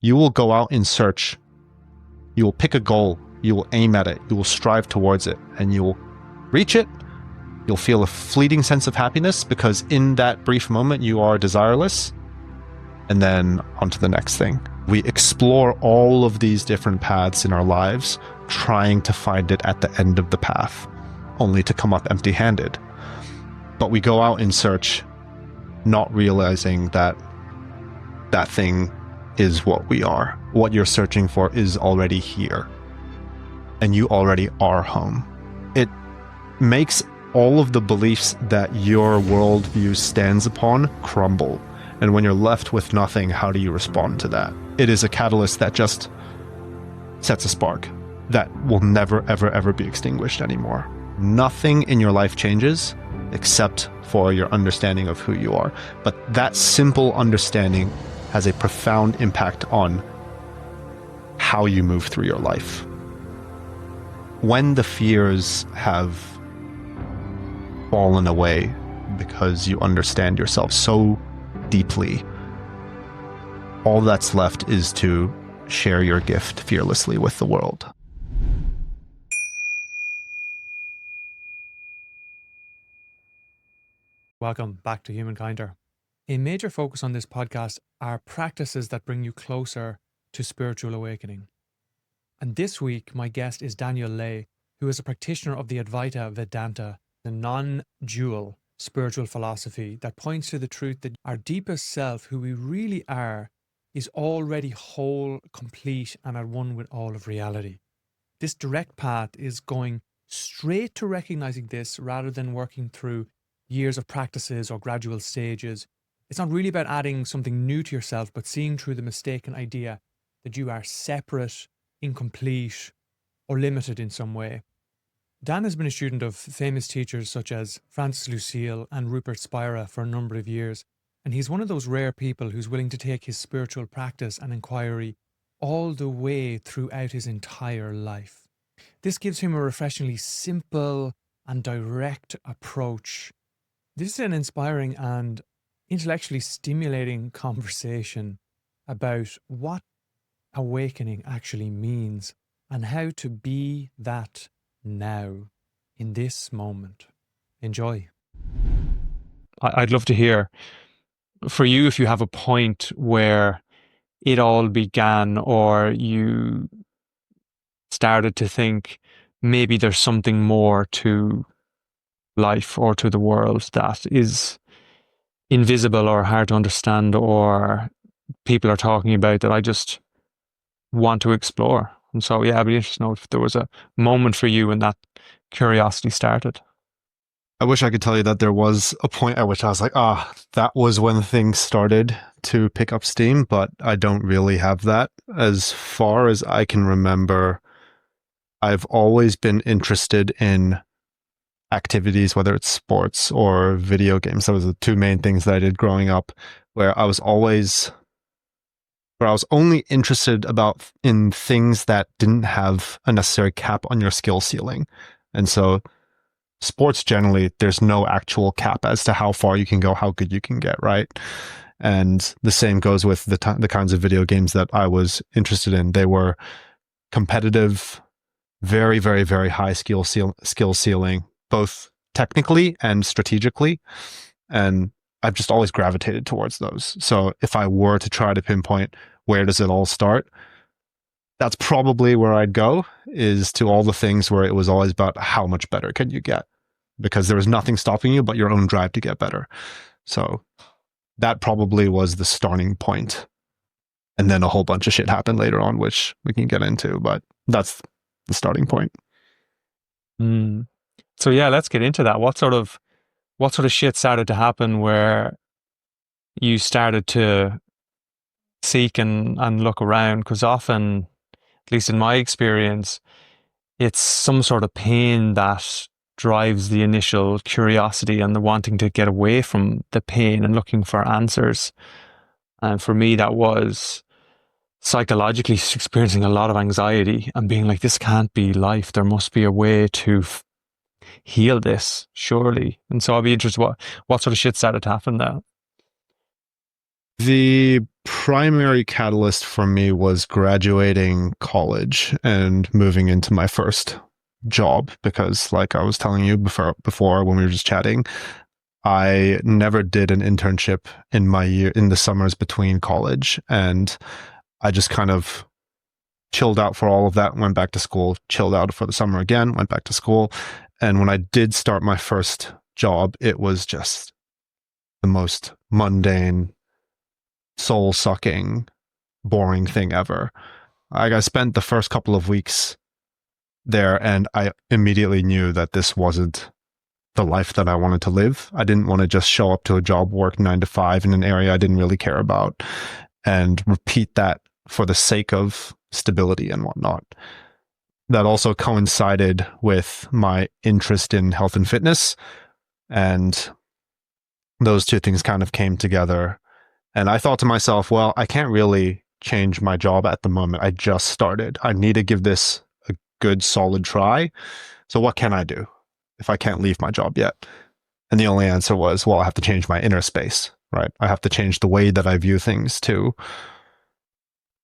You will go out in search. You will pick a goal. You will aim at it. You will strive towards it, and you will reach it. You'll feel a fleeting sense of happiness because in that brief moment you are desireless. And then on to the next thing. We explore all of these different paths in our lives, trying to find it at the end of the path, only to come up empty-handed. But we go out in search, not realizing that that thing is what we are. What you're searching for is already here. And you already are home. It makes all of the beliefs that your worldview stands upon crumble. And when you're left with nothing, how do you respond to that? It is a catalyst that just sets a spark that will never, ever, ever be extinguished anymore. Nothing in your life changes except for your understanding of who you are. But that simple understanding has a profound impact on how you move through your life. When the fears have fallen away because you understand yourself so deeply, all that's left is to share your gift fearlessly with the world. Welcome back to Humankinder. A major focus on this podcast are practices that bring you closer to spiritual awakening. And this week, my guest is Daniel Lay, who is a practitioner of the Advaita Vedanta, the non-dual spiritual philosophy that points to the truth that our deepest self, who we really are, is already whole, complete, and at one with all of reality. This direct path is going straight to recognizing this rather than working through years of practices or gradual stages. It's not really about adding something new to yourself, but seeing through the mistaken idea that you are separate, incomplete, or limited in some way. Dan has been a student of famous teachers such as Francis Lucille and Rupert Spira for a number of years, and he's one of those rare people who's willing to take his spiritual practice and inquiry all the way throughout his entire life. This gives him a refreshingly simple and direct approach. This is an inspiring and intellectually stimulating conversation about what awakening actually means and how to be that now, in this moment. Enjoy. I'd love to hear for you if you have a point where it all began or you started to think maybe there's something more to life or to the world that is invisible or hard to understand or people are talking about that I just want to explore. And so, yeah, I'd be interested to know if there was a moment for you when that curiosity started. I wish I could tell you that there was a point at which I was like, that was when things started to pick up steam, but I don't really have that. As far as I can remember, I've always been interested in activities, whether it's sports or video games. Those were the two main things that I did growing up, where I was only interested in things that didn't have a necessary cap on your skill ceiling. And so sports generally, there's no actual cap as to how far you can go, how good you can get, right? And the same goes with the kinds of video games that I was interested in. They were competitive, very, very, very high skill ceiling, both technically and strategically. And I've just always gravitated towards those. So if I were to try to pinpoint where does it all start, that's probably where I'd go, is to all the things where it was always about how much better can you get, because there was nothing stopping you but your own drive to get better. So that probably was the starting point. And then a whole bunch of shit happened later on, which we can get into, but that's the starting point. So yeah, let's get into that. What sort of shit started to happen where you started to seek and look around? Because often, at least in my experience, it's some sort of pain that drives the initial curiosity and the wanting to get away from the pain and looking for answers. And for me, that was psychologically experiencing a lot of anxiety and being like, this can't be life. There must be a way to heal this, surely. And so I'll be interested what sort of shit started to happen there. The primary catalyst for me was graduating college and moving into my first job because, like I was telling you before when we were just chatting, I never did an internship in my year in the summers between college, and I just kind of chilled out for all of that, went back to school, chilled out for the summer again, went back to school. And when I did start my first job, it was just the most mundane, soul sucking, boring thing ever. I spent the first couple of weeks there and I immediately knew that this wasn't the life that I wanted to live. I didn't want to just show up to a job, work 9 to 5 in an area I didn't really care about and repeat that for the sake of stability and whatnot. That also coincided with my interest in health and fitness. And those two things kind of came together. And I thought to myself, well, I can't really change my job at the moment. I just started. I need to give this a good, solid try. So what can I do if I can't leave my job yet? And the only answer was, well, I have to change my inner space, right? I have to change the way that I view things to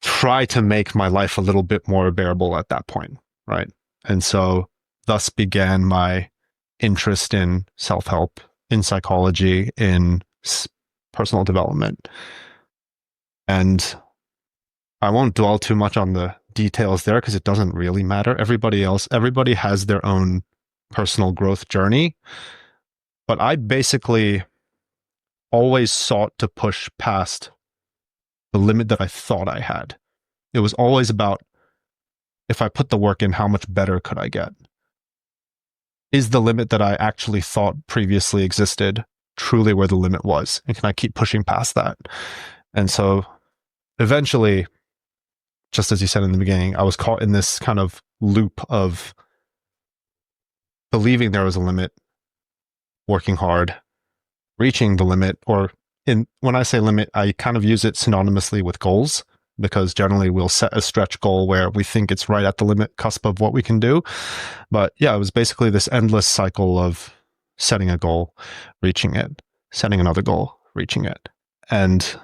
try to make my life a little bit more bearable at that point, right? And so thus began my interest in self-help, in psychology, in personal development. And I won't dwell too much on the details there because it doesn't really matter. Everybody has their own personal growth journey. But I basically always sought to push past the limit that I thought I had. It was always about, if I put the work in, how much better could I get? Is the limit that I actually thought previously existed truly where the limit was? And can I keep pushing past that? And so eventually, just as you said in the beginning, I was caught in this kind of loop of believing there was a limit, working hard, reaching the limit, or when I say limit, I kind of use it synonymously with goals, because generally we'll set a stretch goal where we think it's right at the limit cusp of what we can do. But yeah, it was basically this endless cycle of setting a goal, reaching it, setting another goal, reaching it. And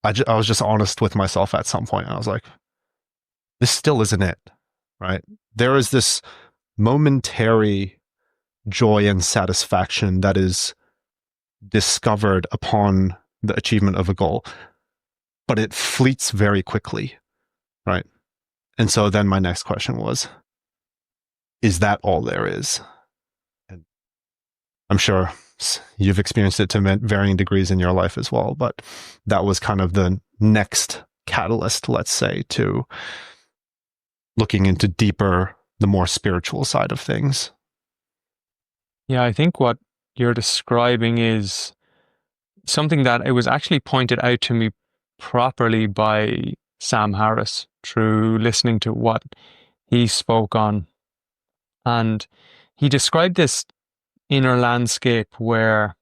I was just honest with myself at some point. And I was like, this still isn't it, right? There is this momentary joy and satisfaction that is discovered upon the achievement of a goal, but it fleets very quickly, right? And so then my next question was, is that all there is? And I'm sure you've experienced it to varying degrees in your life as well, but that was kind of the next catalyst, let's say, to looking into deeper, the more spiritual side of things. Yeah, I think what you're describing is something that it was actually pointed out to me properly by Sam Harris through listening to what he spoke on. And he described this inner landscape where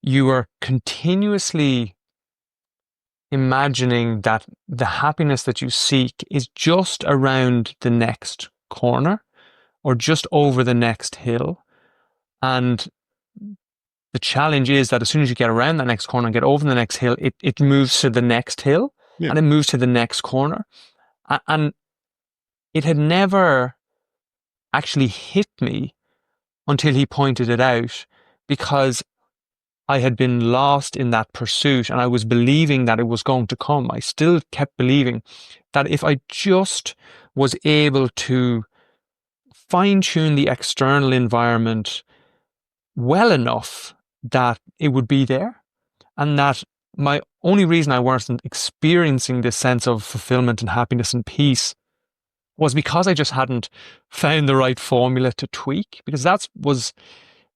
you are continuously imagining that the happiness that you seek is just around the next corner or just over the next hill. And the challenge is that as soon as you get around that next corner and get over the next hill, it moves to the next hill, Yeah. and it moves to the next corner. And it had never actually hit me until he pointed it out, because I had been lost in that pursuit and I was believing that it was going to come. I still kept believing that if I just was able to fine tune the external environment well enough, that it would be there, and that my only reason I wasn't experiencing this sense of fulfillment and happiness and peace was because I just hadn't found the right formula to tweak, because that was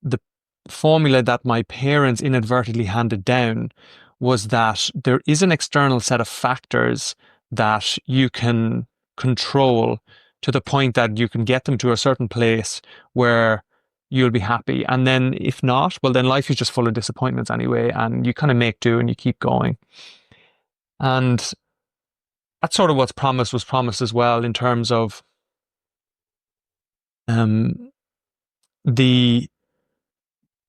the formula that my parents inadvertently handed down, was that there is an external set of factors that you can control to the point that you can get them to a certain place where you'll be happy. And then if not, well, then life is just full of disappointments anyway, and you kind of make do and you keep going. And that's sort of what's promised was promised as well, in terms of the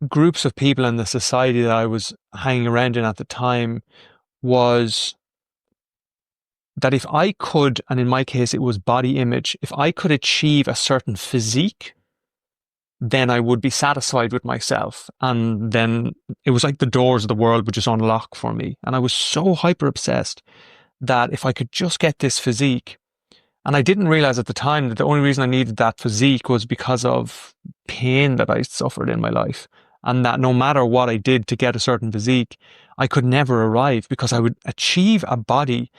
groups of people in the society that I was hanging around in at the time was that if I could, and in my case it was body image, if I could achieve a certain physique, then I would be satisfied with myself. And then it was like the doors of the world would just unlock for me. And I was so hyper obsessed that if I could just get this physique, and I didn't realize at the time that the only reason I needed that physique was because of pain that I suffered in my life. And that no matter what I did to get a certain physique, I could never arrive because I would achieve a body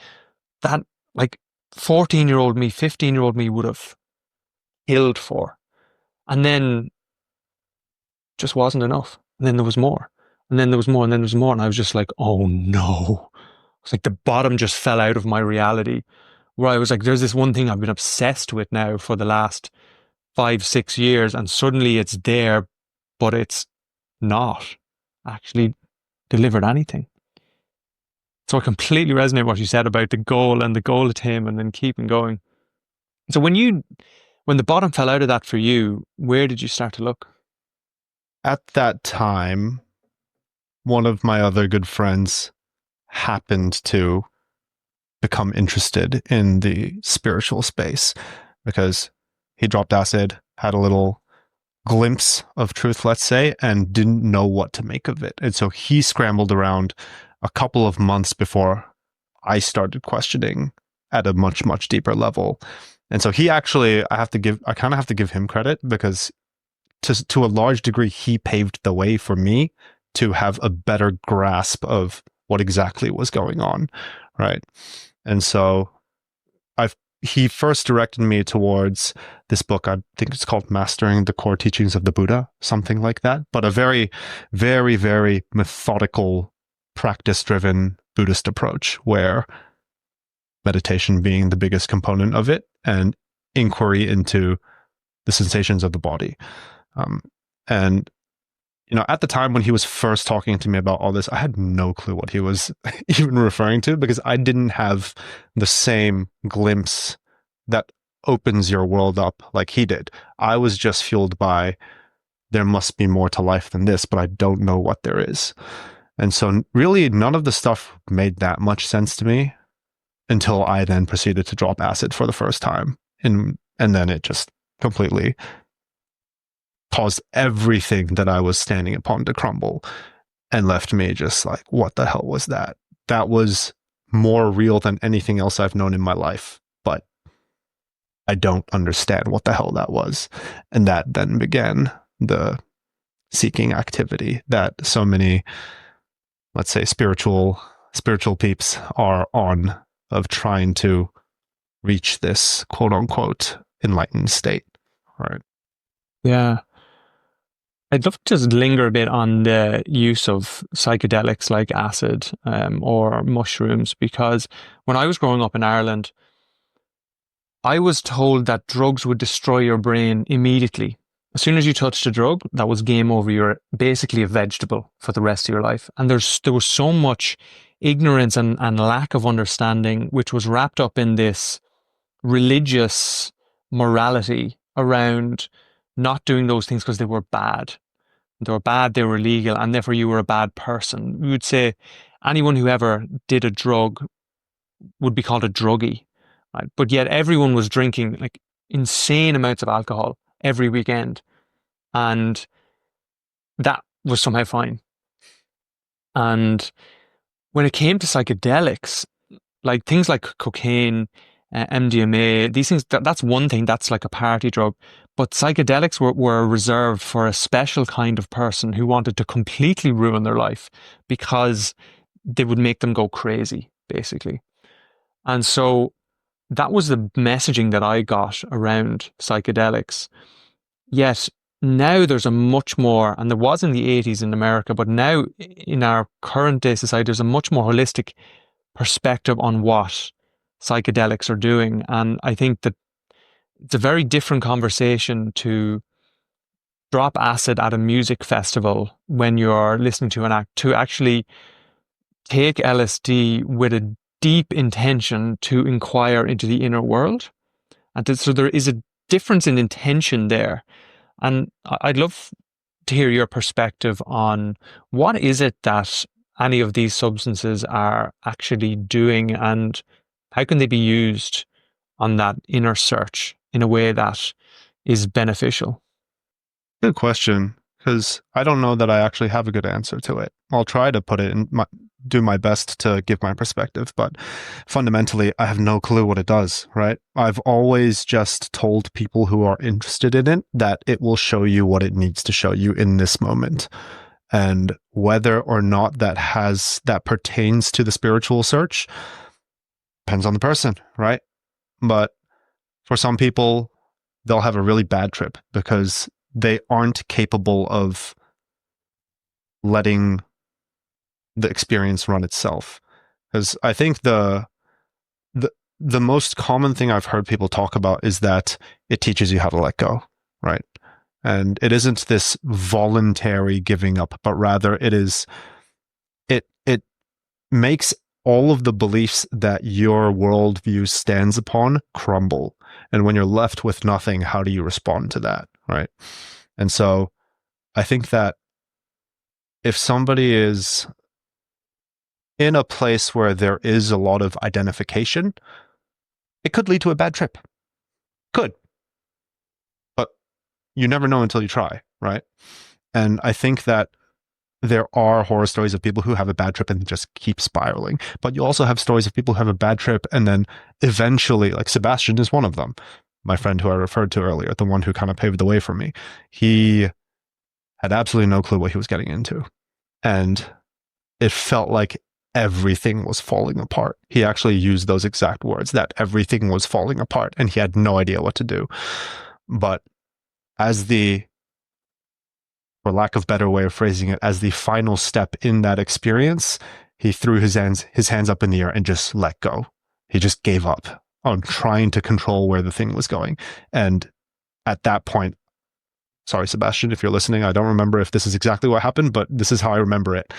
that like 14-year-old me, 15-year-old me would have killed for. And then just wasn't enough. And then there was more. And then there was more, and then there was more. And I was just like, oh no. It's like the bottom just fell out of my reality, where I was like, there's this one thing I've been obsessed with now for the last 5-6 years, and suddenly it's there, but it's not actually delivered anything. So I completely resonate with what you said about the goal and the goal attainment and keeping going. So when the bottom fell out of that for you, where did you start to look? At that time, one of my other good friends happened to become interested in the spiritual space because he dropped acid, had a little glimpse of truth, let's say, and didn't know what to make of it. And so he scrambled around a couple of months before I started questioning at a much, much deeper level. And so he actually, I kind of have to give him credit because to a large degree, he paved the way for me to have a better grasp of what exactly was going on, right? And so he first directed me towards this book. I think it's called Mastering the Core Teachings of the Buddha, something like that, but a very, very, very methodical, practice-driven Buddhist approach where meditation being the biggest component of it and inquiry into the sensations of the body. And at the time when he was first talking to me about all this, I had no clue what he was even referring to because I didn't have the same glimpse that opens your world up like he did. I was just fueled by, there must be more to life than this, but I don't know what there is. And so really none of the stuff made that much sense to me until I then proceeded to drop acid for the first time. And then it just completely caused everything that I was standing upon to crumble and left me just like, what the hell was that? That was more real than anything else I've known in my life, but I don't understand what the hell that was. And that then began the seeking activity that so many, let's say, spiritual peeps are on, of trying to reach this quote unquote enlightened state. Right. Yeah. I'd love to just linger a bit on the use of psychedelics like acid or mushrooms, because when I was growing up in Ireland, I was told that drugs would destroy your brain immediately. As soon as you touched a drug, that was game over. You're basically a vegetable for the rest of your life. And there was so much ignorance and lack of understanding, which was wrapped up in this religious morality around not doing those things because they were bad. They were bad, they were illegal, and therefore you were a bad person. We would say anyone who ever did a drug would be called a druggie, right? But yet everyone was drinking like insane amounts of alcohol every weekend, and that was somehow fine. And when it came to psychedelics, like things like cocaine, MDMA, these things, that's one thing, that's like a party drug. But psychedelics were reserved for a special kind of person who wanted to completely ruin their life because they would make them go crazy, basically. And so that was the messaging that I got around psychedelics. Yet now there's a much more, and there was in the 80s in America, but now in our current day society, there's a much more holistic perspective on what psychedelics are doing. And I think that it's a very different conversation to drop acid at a music festival when you're listening to an act, to actually take LSD with a deep intention to inquire into the inner world. And so there is a difference in intention there. And I'd love to hear your perspective on what is it that any of these substances are actually doing, and how can they be used on that inner search in a way that is beneficial? Good question, because I don't know that I actually have a good answer to it. I'll try to do my best to give my perspective, but fundamentally, I have no clue what it does, right? I've always just told people who are interested in it that it will show you what it needs to show you in this moment. And whether or not that pertains to the spiritual search depends on the person, right? But for some people, they'll have a really bad trip because they aren't capable of letting the experience run itself. Because I think the the most common thing I've heard people talk about is that it teaches you how to let go, right? And it isn't this voluntary giving up, but rather it makes all of the beliefs that your worldview stands upon crumble. And when you're left with nothing, how do you respond to that, right? And so I think that if somebody is in a place where there is a lot of identification, it could lead to a bad trip. Could. But you never know until you try, right? And I think that there are horror stories of people who have a bad trip and just keep spiraling. But you also have stories of people who have a bad trip and then eventually, like Sebastian is one of them, my friend who I referred to earlier, the one who kind of paved the way for me. He had absolutely no clue what he was getting into. And it felt like everything was falling apart. He actually used those exact words, that everything was falling apart and he had no idea what to do. But for lack of better way of phrasing it, as the final step in that experience, he threw his hands up in the air and just let go. He just gave up on trying to control where the thing was going. And at that point, sorry, Sebastian, if you're listening, I don't remember if this is exactly what happened, but this is how I remember it.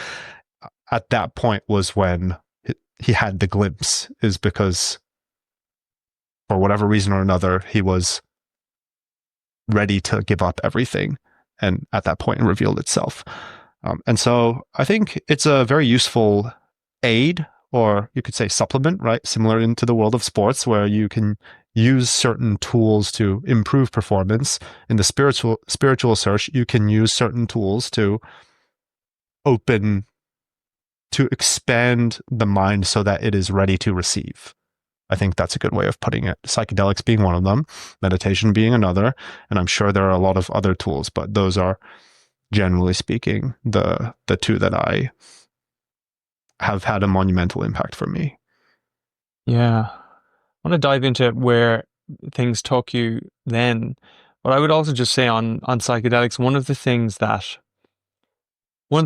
At that point was when he had the glimpse, is because for whatever reason or another, he was ready to give up everything. And at that point, it revealed itself. And so I think it's a very useful aid, or you could say supplement, right? Similar into the world of sports, where you can use certain tools to improve performance. In the spiritual search, you can use certain tools to expand the mind so that it is ready to receive. I think that's a good way of putting it. Psychedelics being one of them, meditation being another, and I'm sure there are a lot of other tools, but those are, generally speaking, the two that I have had a monumental impact for me. Yeah. I want to dive into where things took you then. But I would also just say on psychedelics, one of the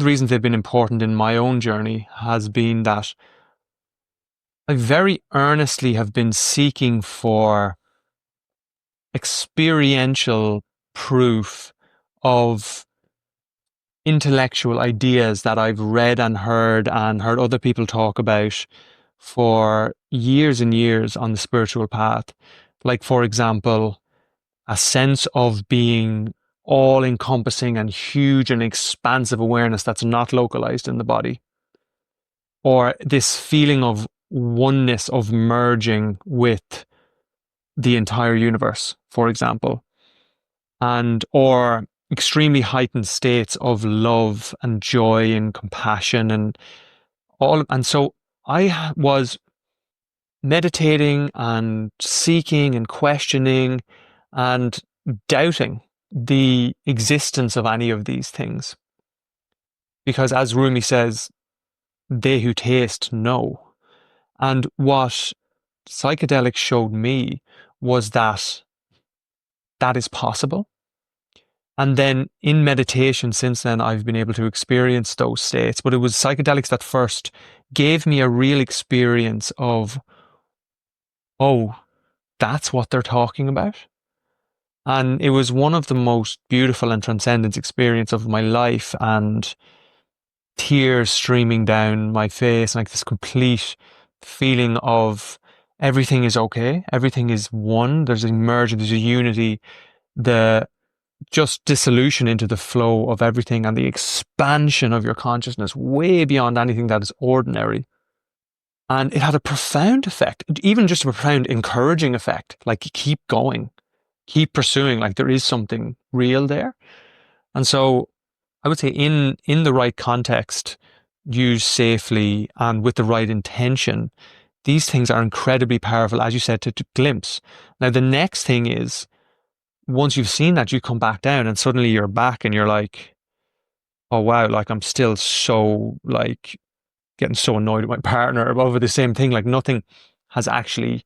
reasons they've been important in my own journey has been that I very earnestly have been seeking for experiential proof of intellectual ideas that I've read and heard other people talk about for years and years on the spiritual path. Like, for example, a sense of being all encompassing and huge and expansive awareness that's not localized in the body. Or this feeling of oneness, of merging with the entire universe, for example. Or extremely heightened states of love and joy and compassion and all. And so I was meditating and seeking and questioning and doubting the existence of any of these things. Because as Rumi says, they who taste know. And what psychedelics showed me was that is possible. And then in meditation since then, I've been able to experience those states. But it was psychedelics that first gave me a real experience of, oh, that's what they're talking about. And it was one of the most beautiful and transcendent experience of my life, and tears streaming down my face, like this complete feeling of everything is okay. Everything is one. There's a merge, there's a unity. The just dissolution into the flow of everything and the expansion of your consciousness way beyond anything that is ordinary. And it had a profound effect, even just a profound encouraging effect. Like, keep going, keep pursuing, like there is something real there. And so I would say in the right context, used safely and with the right intention, these things are incredibly powerful, as you said, to glimpse. Now, the next thing is, once you've seen that, you come back down and suddenly you're back and you're like, oh wow, like I'm still so like getting so annoyed with my partner over the same thing. Like nothing has actually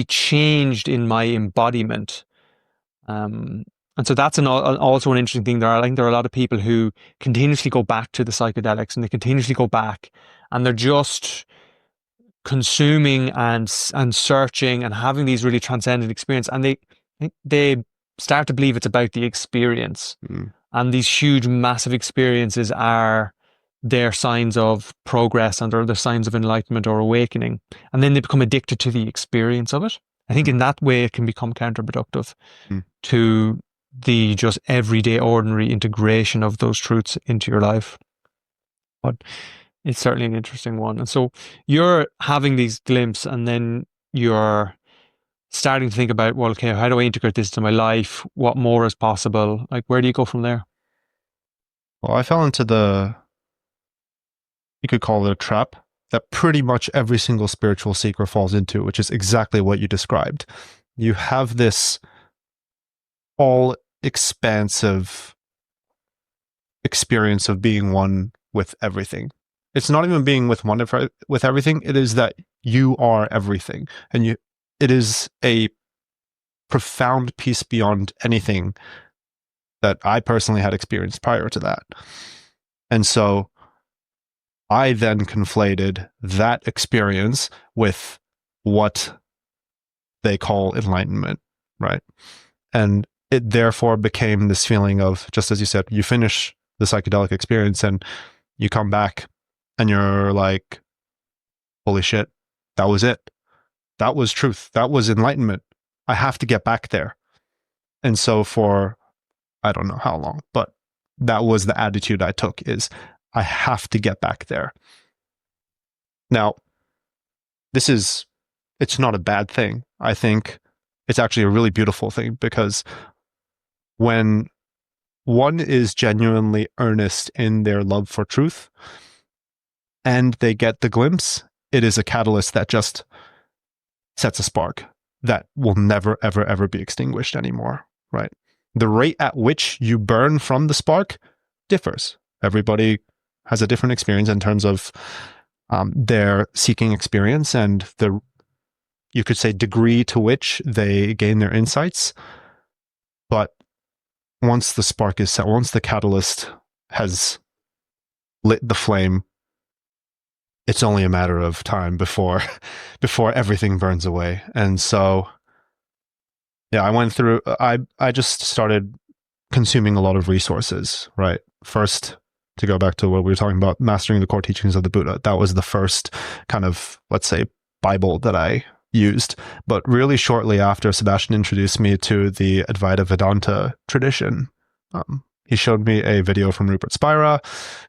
changed in my embodiment. And so that's also an interesting thing. I think there are a lot of people who continuously go back to the psychedelics and they continuously go back and they're just consuming and searching and having these really transcendent experiences, and they start to believe it's about the experience. And these huge massive experiences are their signs of progress and are the signs of enlightenment or awakening, and then they become addicted to the experience of it. I think in that way it can become counterproductive to the just everyday ordinary integration of those truths into your life. But it's certainly an interesting one. And so you're having these glimpses and then you're starting to think about, well, okay, how do I integrate this into my life? What more is possible? Like, where do you go from there? Well, I fell into you could call it a trap that pretty much every single spiritual seeker falls into, which is exactly what you described. You have this all expansive experience of being one with everything. It's not even being with everything. It is that you are everything, and it is a profound peace beyond anything that I personally had experienced prior to that. And so I then conflated that experience with what they call enlightenment, right? And it therefore became this feeling of, just as you said, you finish the psychedelic experience and you come back and you're like, holy shit, that was it. That was truth. That was enlightenment. I have to get back there. And so for, I don't know how long, but that was the attitude I took, is I have to get back there. Now, it's not a bad thing. I think it's actually a really beautiful thing, because when one is genuinely earnest in their love for truth and they get the glimpse, it is a catalyst that just sets a spark that will never, ever, ever be extinguished anymore, right? The rate at which you burn from the spark differs. Everybody has a different experience in terms of their seeking experience and you could say, degree to which they gain their insights. But once the spark is set, once the catalyst has lit the flame, it's only a matter of time before everything burns away. And so, yeah, I just started consuming a lot of resources, right? First, to go back to what we were talking about, mastering the core teachings of the Buddha. That was the first kind of, let's say, Bible that I used. But really shortly after, Sebastian introduced me to the Advaita Vedanta tradition. He showed me a video from Rupert Spira,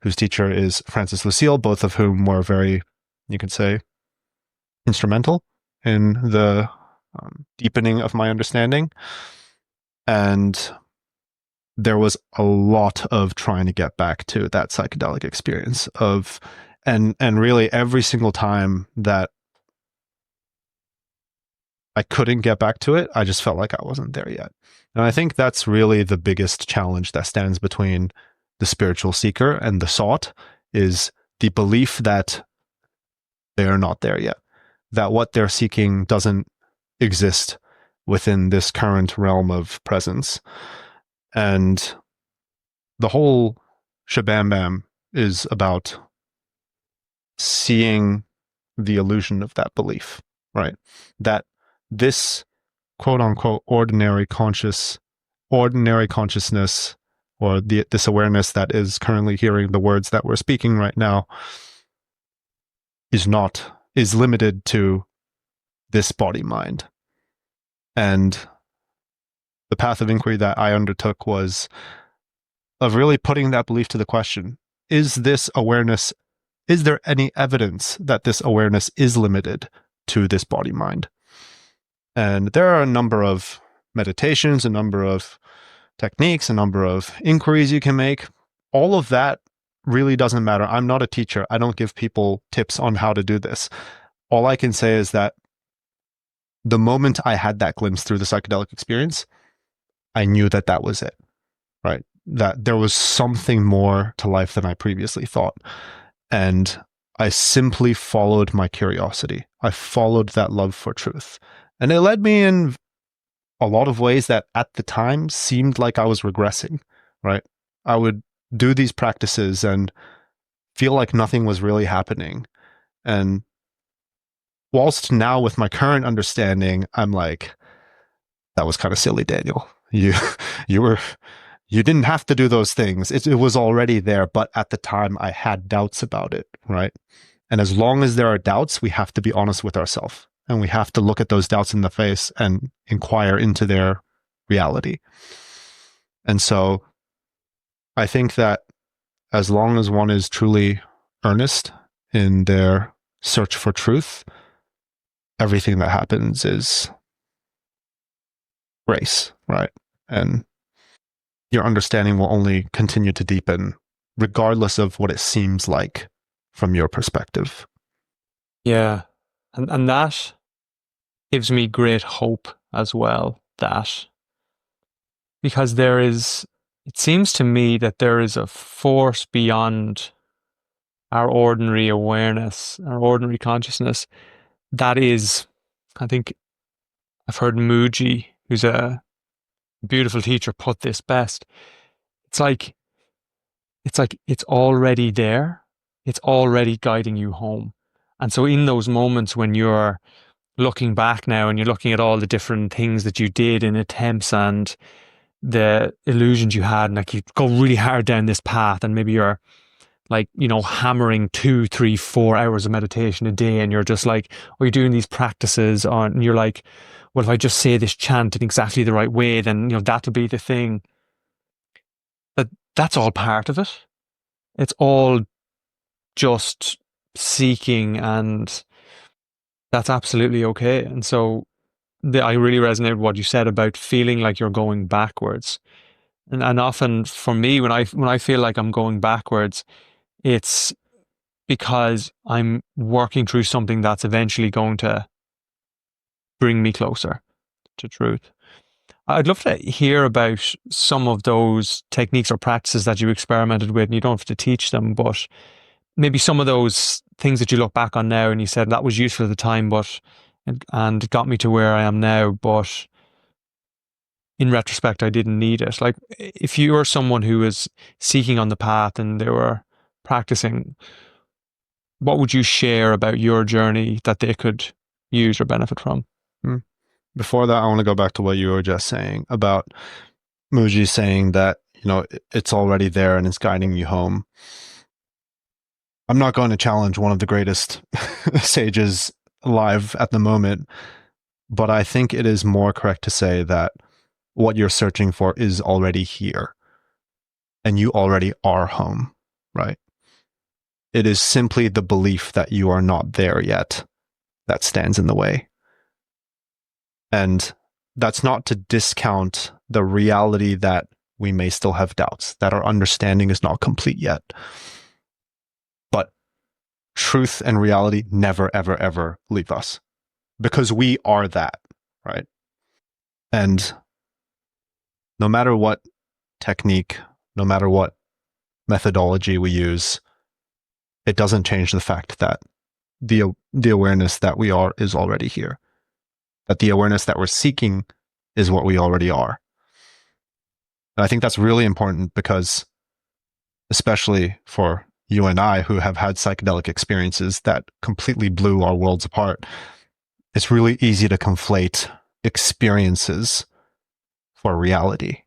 whose teacher is Francis Lucille, both of whom were very, you could say, instrumental in the deepening of my understanding. And there was a lot of trying to get back to that psychedelic experience and really every single time that I couldn't get back to it, I just felt like I wasn't there yet. And I think that's really the biggest challenge that stands between the spiritual seeker and the sought, is the belief that they are not there yet, that what they're seeking doesn't exist within this current realm of presence. And the whole shabam bam is about seeing the illusion of that belief, right? That this quote unquote ordinary consciousness, or this awareness that is currently hearing the words that we're speaking right now is limited to this body mind. And the path of inquiry that I undertook was of really putting that belief to the question. Is this awareness, is there any evidence that this awareness is limited to this body mind? And there are a number of meditations, a number of techniques, a number of inquiries you can make. All of that really doesn't matter. I'm not a teacher. I don't give people tips on how to do this. All I can say is that the moment I had that glimpse through the psychedelic experience, I knew that that was it, right? That there was something more to life than I previously thought. And I simply followed my curiosity. I followed that love for truth. And it led me in a lot of ways that at the time seemed like I was regressing, right? I would do these practices and feel like nothing was really happening. And whilst now with my current understanding, I'm like, that was kind of silly, Daniel. You didn't have to do those things. It was already there, but at the time I had doubts about it, right? And as long as there are doubts, we have to be honest with ourselves. And we have to look at those doubts in the face and inquire into their reality. And so I think that as long as one is truly earnest in their search for truth, everything that happens is grace, right? And your understanding will only continue to deepen, regardless of what it seems like from your perspective. Yeah. And that gives me great hope as well, that because it seems to me that there is a force beyond our ordinary awareness, our ordinary consciousness, that is, I think I've heard Muji, who's a beautiful teacher, put this best. It's like it's already there. It's already guiding you home. And so in those moments when you're looking back now and you're looking at all the different things that you did in attempts and the illusions you had, and like you go really hard down this path and maybe you're like, hammering 2, 3, 4 hours of meditation a day, and you're just like, or you're doing these practices on, and you're like, well, if I just say this chant in exactly the right way, then, that'll be the thing. But that's all part of it. It's all just seeking, and that's absolutely okay. And so I really resonate with what you said about feeling like you're going backwards. And often for me, when I feel like I'm going backwards, it's because I'm working through something that's eventually going to bring me closer to truth. I'd love to hear about some of those techniques or practices that you experimented with, and you don't have to teach them, but maybe some of those things that you look back on now and you said that was useful at the time, and it got me to where I am now, but in retrospect, I didn't need it. Like, if you were someone who was seeking on the path and they were practicing, what would you share about your journey that they could use or benefit from? Before that, I want to go back to what you were just saying about Muji saying that, it's already there and it's guiding you home. I'm not going to challenge one of the greatest sages alive at the moment, but I think it is more correct to say that what you're searching for is already here and you already are home, right? It is simply the belief that you are not there yet that stands in the way. And that's not to discount the reality that we may still have doubts, that our understanding is not complete yet. But truth and reality never, ever, ever leave us because we are that, right? And no matter what technique, no matter what methodology we use, it doesn't change the fact that the awareness that we are is already here. That the awareness that we're seeking is what we already are. And I think that's really important because, especially for you and I who have had psychedelic experiences that completely blew our worlds apart, it's really easy to conflate experiences for reality,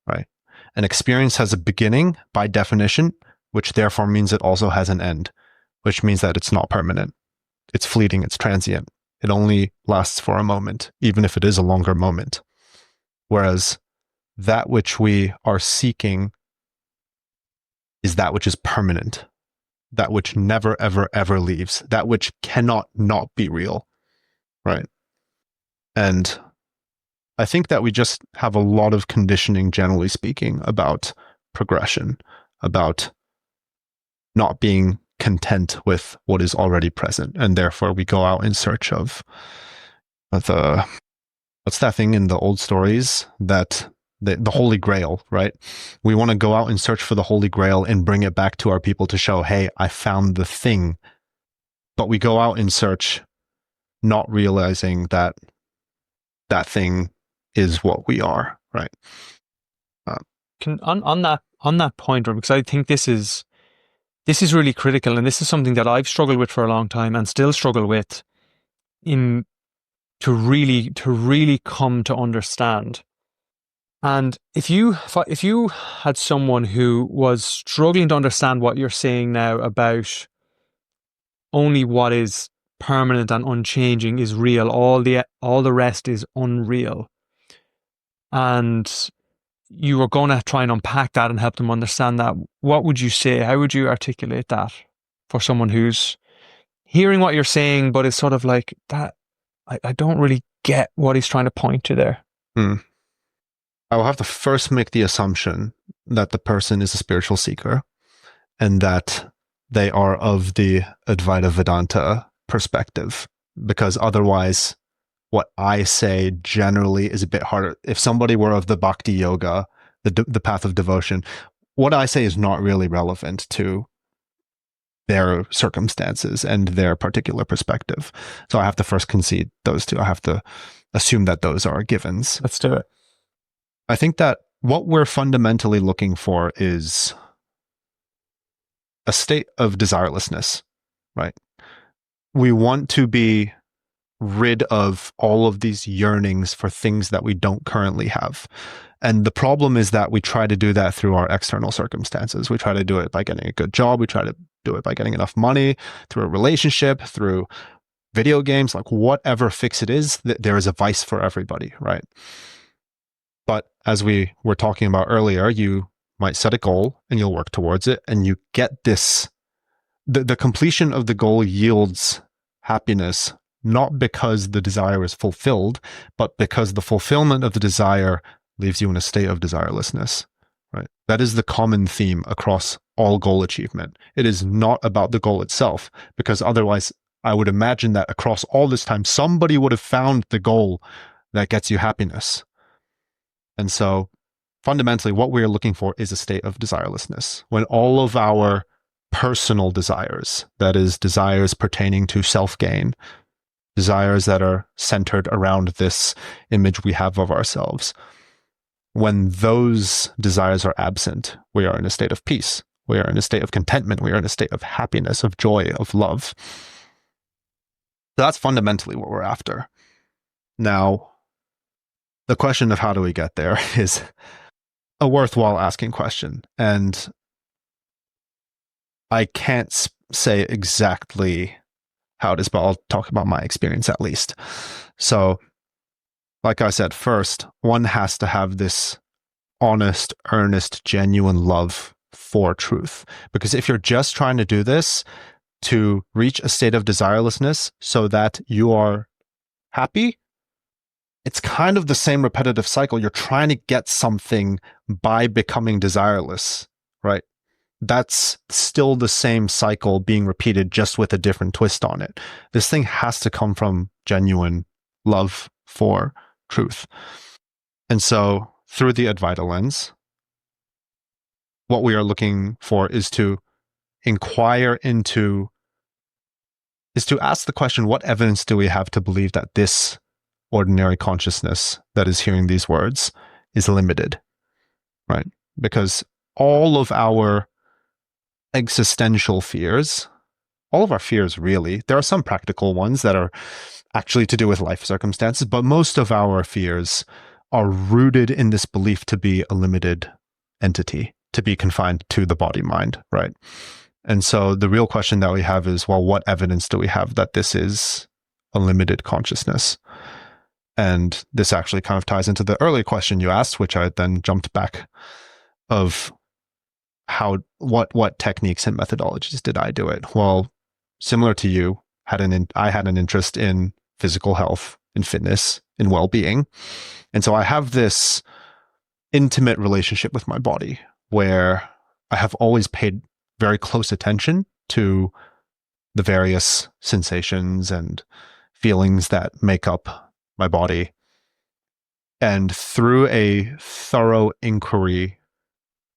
right? An experience has a beginning by definition, which therefore means it also has an end, which means that it's not permanent. It's fleeting, it's transient. It only lasts for a moment, even if it is a longer moment. Whereas that which we are seeking is that which is permanent, that which never, ever, ever leaves, that which cannot not be real, right? And I think that we just have a lot of conditioning, generally speaking, about progression, about not being content with what is already present. And therefore we go out in search of the, what's that thing in the old stories, that the Holy Grail, right? We want to go out and search for the Holy Grail and bring it back to our people to show, hey, I found the thing. But we go out in search, not realizing that that thing is what we are, right? On that point, because I think this is really critical, and this is something that I've struggled with for a long time and still struggle with to really come to understand. And if you had someone who was struggling to understand what you're saying now about only what is permanent and unchanging is real, all the rest is unreal, and you were going to try and unpack that and help them understand that, what would you say? How would you articulate that for someone who's hearing what you're saying, but is sort of like, that I don't really get what he's trying to point to there? I will have to first make the assumption that the person is a spiritual seeker and that they are of the Advaita Vedanta perspective, because otherwise what I say generally is a bit harder. If somebody were of the Bhakti Yoga, the path of devotion, what I say is not really relevant to their circumstances and their particular perspective. So I have to first concede those two. I have to assume that those are givens. Let's do it. I think that what we're fundamentally looking for is a state of desirelessness, right? We want to be rid of all of these yearnings for things that we don't currently have. And the problem is that we try to do that through our external circumstances. We try to do it by getting a good job. We try to do it by getting enough money, through a relationship, through video games, like whatever fix it is, there is a vice for everybody, right? But as we were talking about earlier, you might set a goal and you'll work towards it, and you get this, the completion of the goal yields happiness, not because the desire is fulfilled, but because the fulfillment of the desire leaves you in a state of desirelessness, right? That is the common theme across all goal achievement. It is not about the goal itself, because otherwise I would imagine that across all this time, somebody would have found the goal that gets you happiness. And so fundamentally, what we're looking for is a state of desirelessness. When all of our personal desires, that is, desires pertaining to self-gain, desires that are centered around this image we have of ourselves, when those desires are absent, we are in a state of peace. We are in a state of contentment. We are in a state of happiness, of joy, of love. So that's fundamentally what we're after. Now, the question of how do we get there is a worthwhile asking question. And I can't say exactly how it is, but I'll talk about my experience at least. So, like I said, first, one has to have this honest, earnest, genuine love for truth. Because if you're just trying to do this to reach a state of desirelessness so that you are happy, it's kind of the same repetitive cycle. You're trying to get something by becoming desireless, right? That's still the same cycle being repeated, just with a different twist on it. This thing has to come from genuine love for truth. And so through the Advaita lens, what we are looking for is to inquire into, is to ask the question, what evidence do we have to believe that this ordinary consciousness that is hearing these words is limited, right? Because all of our existential fears, all of our fears really, there are some practical ones that are actually to do with life circumstances, but most of our fears are rooted in this belief to be a limited entity, to be confined to the body-mind, right? And so the real question that we have is, well, what evidence do we have that this is a limited consciousness? And this actually kind of ties into the earlier question you asked, which I then jumped back of what techniques and methodologies did I do it? Well, similar to you, I had an interest in physical health, in fitness, in well-being. And so I have this intimate relationship with my body where I have always paid very close attention to the various sensations and feelings that make up my body. And through a thorough inquiry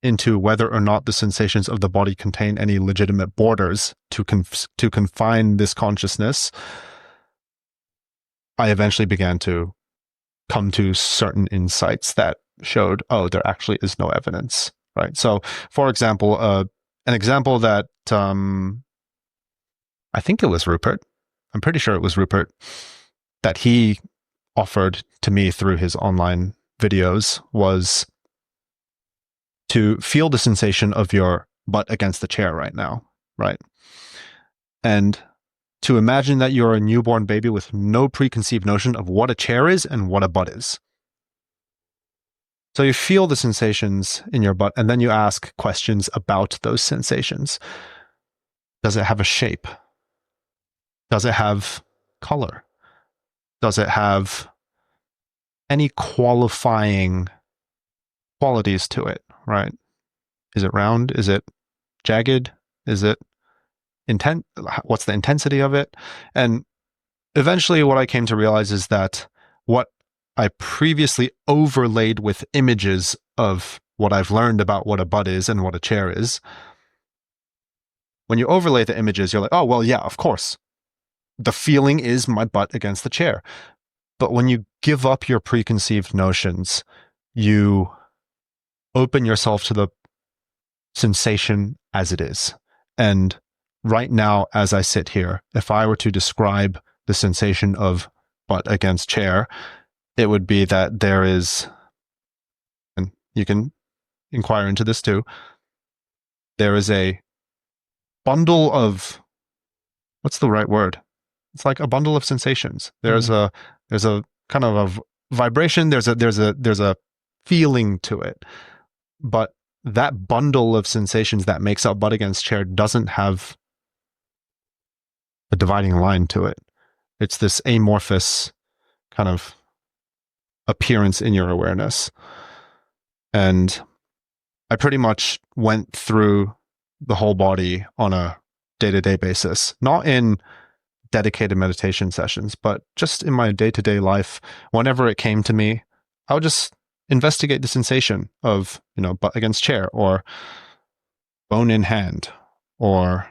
into whether or not the sensations of the body contain any legitimate borders to confine this consciousness, I eventually began to come to certain insights that showed, oh, there actually is no evidence, right? So, for example, an example that I think it was Rupert. I'm pretty sure it was Rupert that he offered to me through his online videos was to feel the sensation of your butt against the chair right now, right? And to imagine that you're a newborn baby with no preconceived notion of what a chair is and what a butt is. So you feel the sensations in your butt, and then you ask questions about those sensations. Does it have a shape? Does it have color? Does it have any qualifying qualities to it, right? Is it round? Is it jagged? Is it intent? What's the intensity of it? And eventually what I came to realize is that what I previously overlaid with images of what I've learned about what a butt is and what a chair is, when you overlay the images, you're like, oh, well, yeah, of course. The feeling is my butt against the chair. But when you give up your preconceived notions, you open yourself to the sensation as it is. And right now, as I sit here, if I were to describe the sensation of butt against chair, it would be that there is, and you can inquire into this too, there is a bundle of, what's the right word? It's like a bundle of sensations. There's a kind of a vibration, there's a feeling to it. But that bundle of sensations that makes up butt against chair doesn't have a dividing line to it. It's this amorphous kind of appearance in your awareness. And I pretty much went through the whole body on a day-to-day basis, not in dedicated meditation sessions, but just in my day-to-day life. Whenever it came to me, I would just investigate the sensation of, butt against chair, or bone in hand, or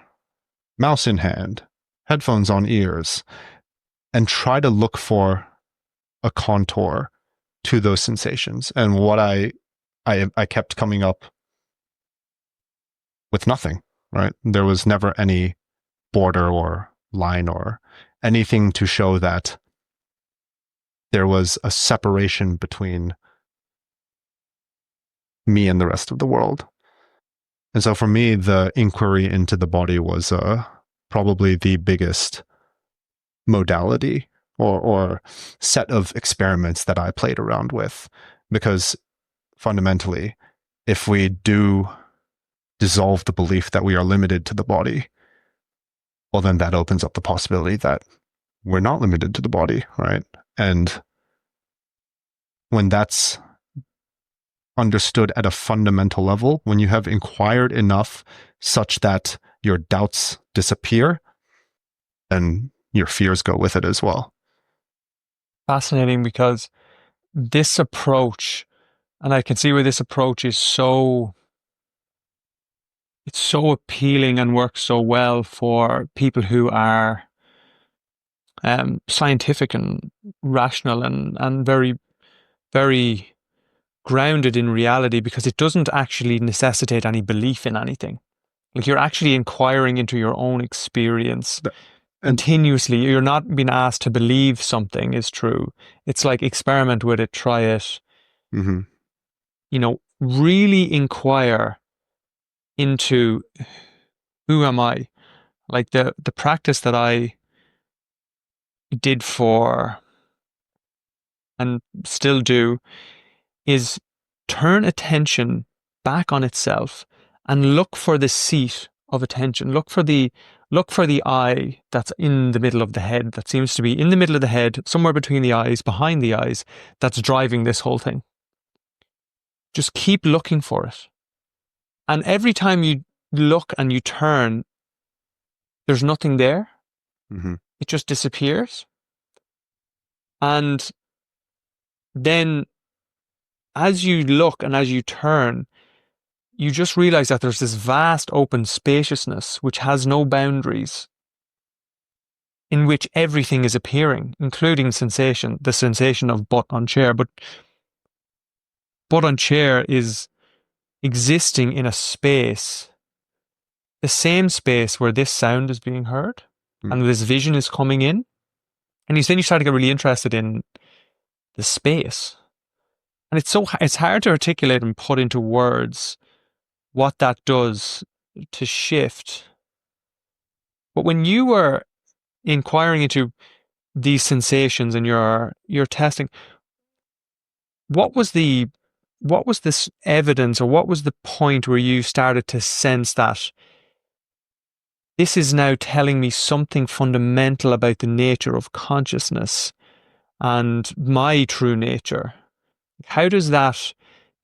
mouse in hand, headphones on ears, and try to look for a contour to those sensations. And what I kept coming up with nothing, right? There was never any border or line or anything to show that there was a separation between me and the rest of the world. And so for me, the inquiry into the body was probably the biggest modality or set of experiments that I played around with. Because fundamentally, if we do dissolve the belief that we are limited to the body, well, then that opens up the possibility that we're not limited to the body, right? And when that's understood at a fundamental level, when you have inquired enough such that your doubts disappear, then your fears go with it as well. Fascinating, because this approach, and I can see where this approach is it's so appealing and works so well for people who are scientific and rational and very, very grounded in reality, because it doesn't actually necessitate any belief in anything. Like, you're actually inquiring into your own experience continuously. You're not being asked to believe something is true. It's like, experiment with it, try it. Mm-hmm. Really inquire into, who am I? Like, the practice that I did for and still do, is turn attention back on itself and look for the seat of attention. Look for the eye that's in the middle of the head, that seems to be in the middle of the head, somewhere between the eyes, behind the eyes, that's driving this whole thing. Just keep looking for it. And every time you look and you turn, there's nothing there. Mm-hmm. It just disappears. And then as you look and as you turn, you just realize that there's this vast open spaciousness which has no boundaries, in which everything is appearing, including sensation, the sensation of butt on chair. But butt on chair is existing in a space, the same space where this sound is being heard and this vision is coming in. And then you start to get really interested in the space. And it's hard to articulate and put into words what that does to shift. But when you were inquiring into these sensations and you're testing, what was this evidence, or what was the point where you started to sense that this is now telling me something fundamental about the nature of consciousness and my true nature? How does that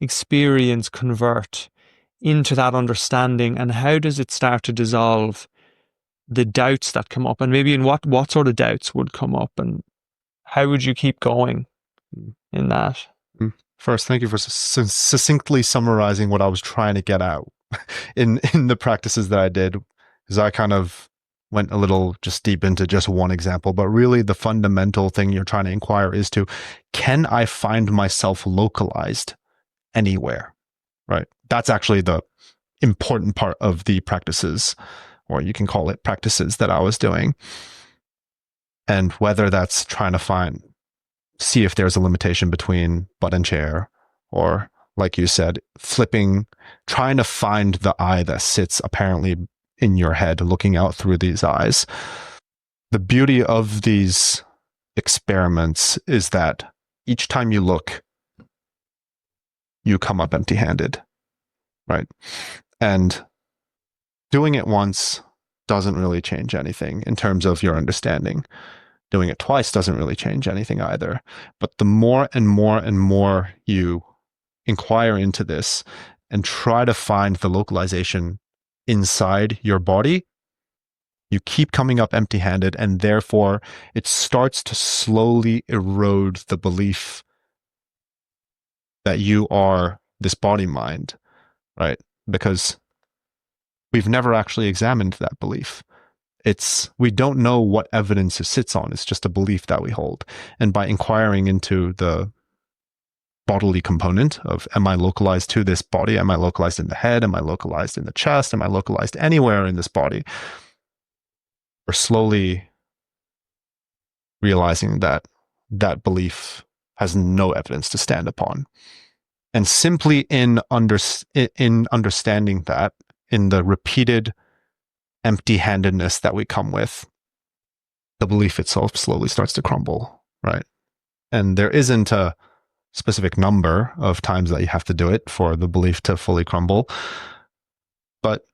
experience convert into that understanding, and how does it start to dissolve the doubts that come up? And maybe in what sort of doubts would come up, and how would you keep going in that? First, thank you for succinctly summarizing what I was trying to get out in the practices that I did, because I kind of went a little just deep into just one example. But really, the fundamental thing you're trying to inquire is can I find myself localized anywhere? Right? That's actually the important part of the practices, or you can call it practices, that I was doing. And whether that's trying to see if there's a limitation between butt and chair, or like you said, trying to find the eye that sits apparently in your head, looking out through these eyes. The beauty of these experiments is that each time you look, you come up empty-handed, right? And doing it once doesn't really change anything in terms of your understanding. Doing it twice doesn't really change anything either. But the more and more and more you inquire into this and try to find the localization inside your body, you keep coming up empty-handed, and therefore it starts to slowly erode the belief that you are this body-mind, right? Because we've never actually examined that belief. We don't know what evidence it sits on. It's just a belief that we hold. And by inquiring into the bodily component of, am I localized to this body? Am I localized in the head? Am I localized in the chest? Am I localized anywhere in this body? We're slowly realizing that that belief has no evidence to stand upon. And simply in understanding that, in the repeated empty-handedness that we come with, the belief itself slowly starts to crumble, right? And there isn't a specific number of times that you have to do it for the belief to fully crumble, but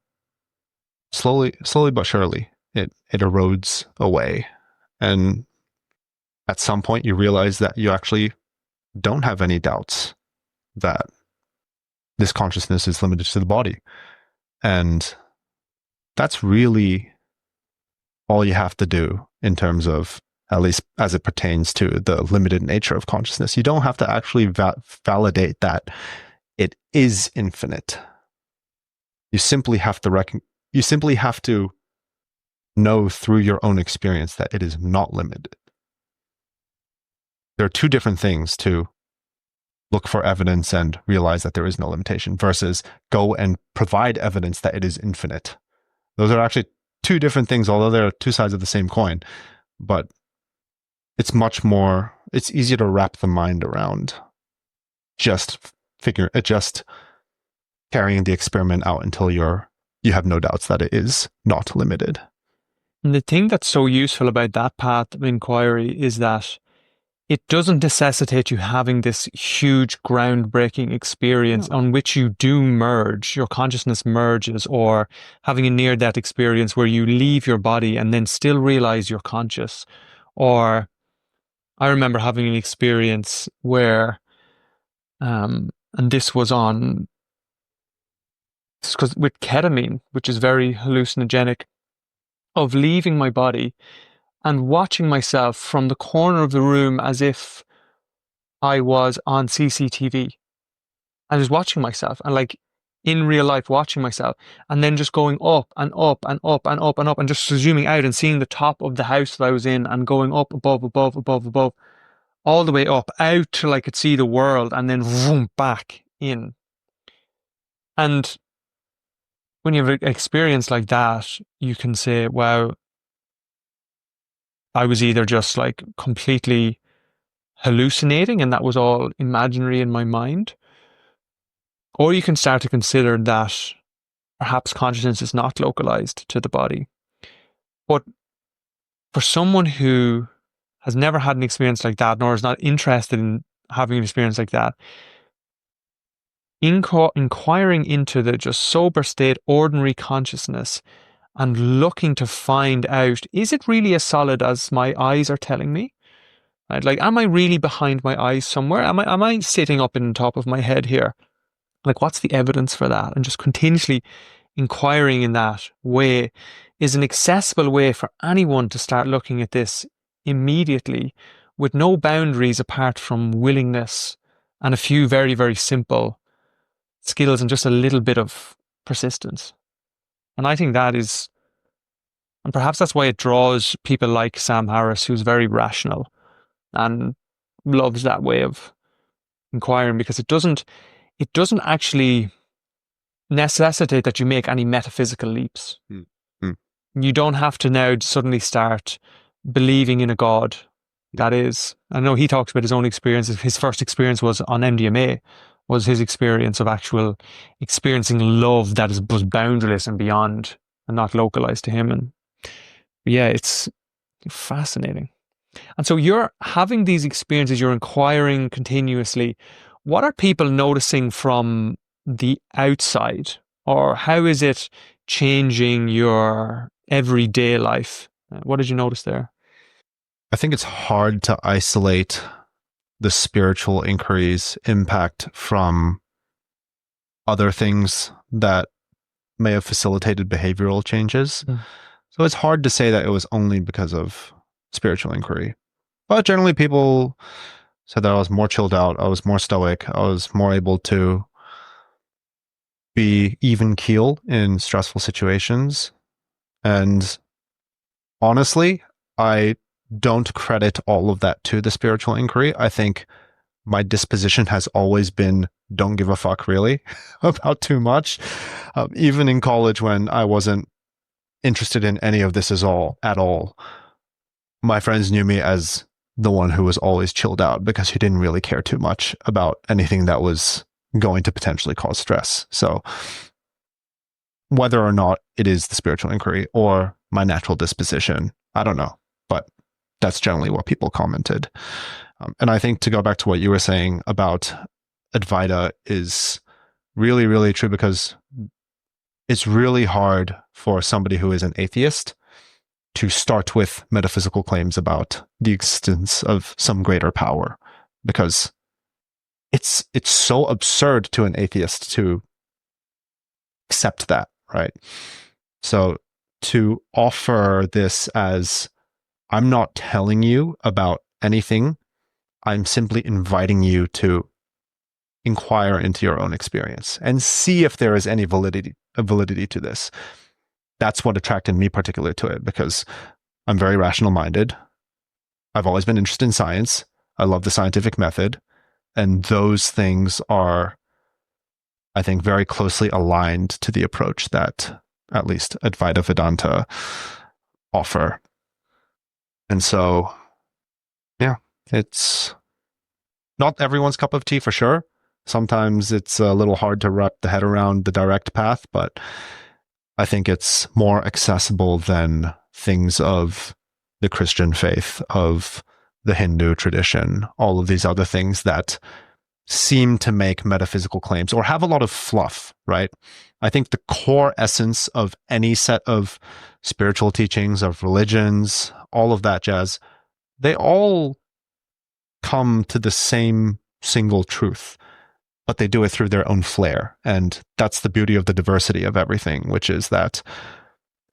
slowly but surely, it erodes away. And at some point, you realize that you actually don't have any doubts that this consciousness is limited to the body. And that's really all you have to do in terms of, at least as it pertains to the limited nature of consciousness. You don't have to actually validate that it is infinite. You simply have to know through your own experience that it is not limited. There are two different things to look for evidence and realize that there is no limitation versus go and provide evidence that it is infinite. Those are actually two different things, although they're two sides of the same coin. But it's easier to wrap the mind around just carrying the experiment out until you have no doubts that it is not limited. And the thing that's so useful about that path of inquiry is that it doesn't necessitate you having this huge groundbreaking experience on which you do merge, your consciousness merges, or having a near-death experience where you leave your body and then still realize you're conscious. Or I remember having an experience where, and this was on, because with ketamine, which is very hallucinogenic, of leaving my body and watching myself from the corner of the room as if I was on CCTV. I was watching myself and like in real life watching myself, and then just going up and up and up and up and up and just zooming out and seeing the top of the house that I was in and going up above, above, above, above, all the way up out till I could see the world and then vroom, back in. And when you have an experience like that, you can say, wow, I was either just like completely hallucinating and that was all imaginary in my mind, or you can start to consider that perhaps consciousness is not localized to the body. But for someone who has never had an experience like that, nor is not interested in having an experience like that, inquiring into the just sober state, ordinary consciousness, and looking to find out, is it really as solid as my eyes are telling me? Right? Like, am I really behind my eyes somewhere? Am I sitting up in the top of my head here? Like, what's the evidence for that? And just continuously inquiring in that way is an accessible way for anyone to start looking at this immediately with no boundaries apart from willingness and a few very, very simple skills and just a little bit of persistence. And I think that is, and perhaps that's why it draws people like Sam Harris, who's very rational and loves that way of inquiring, because it doesn't actually necessitate that you make any metaphysical leaps. You don't have to now suddenly start believing in a God. That is, I know he talks about his own experiences. His first experience was on MDMA, was his experience of actual experiencing love that was boundaryless and beyond and not localized to him. And yeah, it's fascinating. And so you're having these experiences, you're inquiring continuously. What are people noticing from the outside, or how is it changing your everyday life? What did you notice there? I think it's hard to isolate the spiritual inquiry's impact from other things that may have facilitated behavioral changes. So it's hard to say that it was only because of spiritual inquiry. But generally people said that I was more chilled out, I was more stoic, I was more able to be even keel in stressful situations. And honestly, I don't credit all of that to the spiritual inquiry. I think my disposition has always been don't give a fuck really about too much. Even in college when I wasn't interested in any of this at all. My friends knew me as the one who was always chilled out because he didn't really care too much about anything that was going to potentially cause stress. So whether or not it is the spiritual inquiry or my natural disposition, I don't know, but that's generally what people commented. And I think to go back to what you were saying about Advaita is really, really true, because it's really hard for somebody who is an atheist to start with metaphysical claims about the existence of some greater power, because it's so absurd to an atheist to accept that, right? So to offer this as, I'm not telling you about anything, I'm simply inviting you to inquire into your own experience and see if there is any validity to this. That's what attracted me particularly to it, because I'm very rational minded. I've always been interested in science. I love the scientific method. And those things are, I think, very closely aligned to the approach that at least Advaita Vedanta offer. And so, yeah, it's not everyone's cup of tea for sure. Sometimes it's a little hard to wrap the head around the direct path, but I think it's more accessible than things of the Christian faith, of the Hindu tradition, all of these other things that seem to make metaphysical claims or have a lot of fluff, right? I think the core essence of any set of spiritual teachings, of religions, all of that jazz, they all come to the same single truth, but they do it through their own flair. And that's the beauty of the diversity of everything, which is that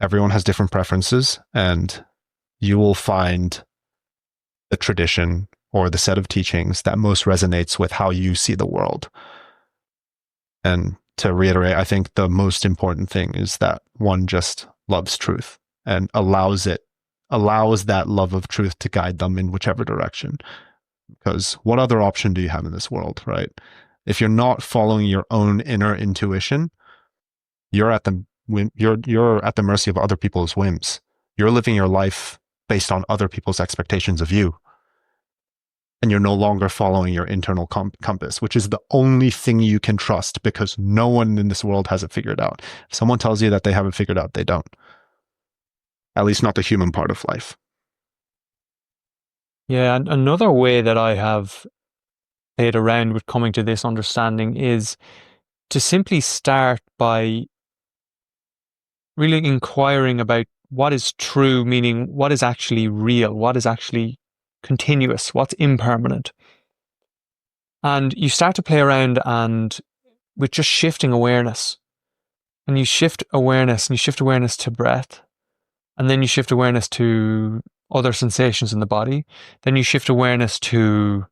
everyone has different preferences, and you will find the tradition or the set of teachings that most resonates with how you see the world. And to reiterate, I think the most important thing is that one just loves truth and allows that love of truth to guide them in whichever direction. Because what other option do you have in this world, right? If you're not following your own inner intuition, you're at the mercy of other people's whims. You're living your life based on other people's expectations of you. And you're no longer following your internal compass, which is the only thing you can trust, because no one in this world has it figured out. If someone tells you that they have it figured out, they don't. At least not the human part of life. Yeah, and another way that I have played around with coming to this understanding is to simply start by really inquiring about what is true, meaning what is actually real, what is actually continuous, what's impermanent. And you start to play around and with just shifting awareness. And you shift awareness to breath. And then you shift awareness to other sensations in the body. Then you shift awareness to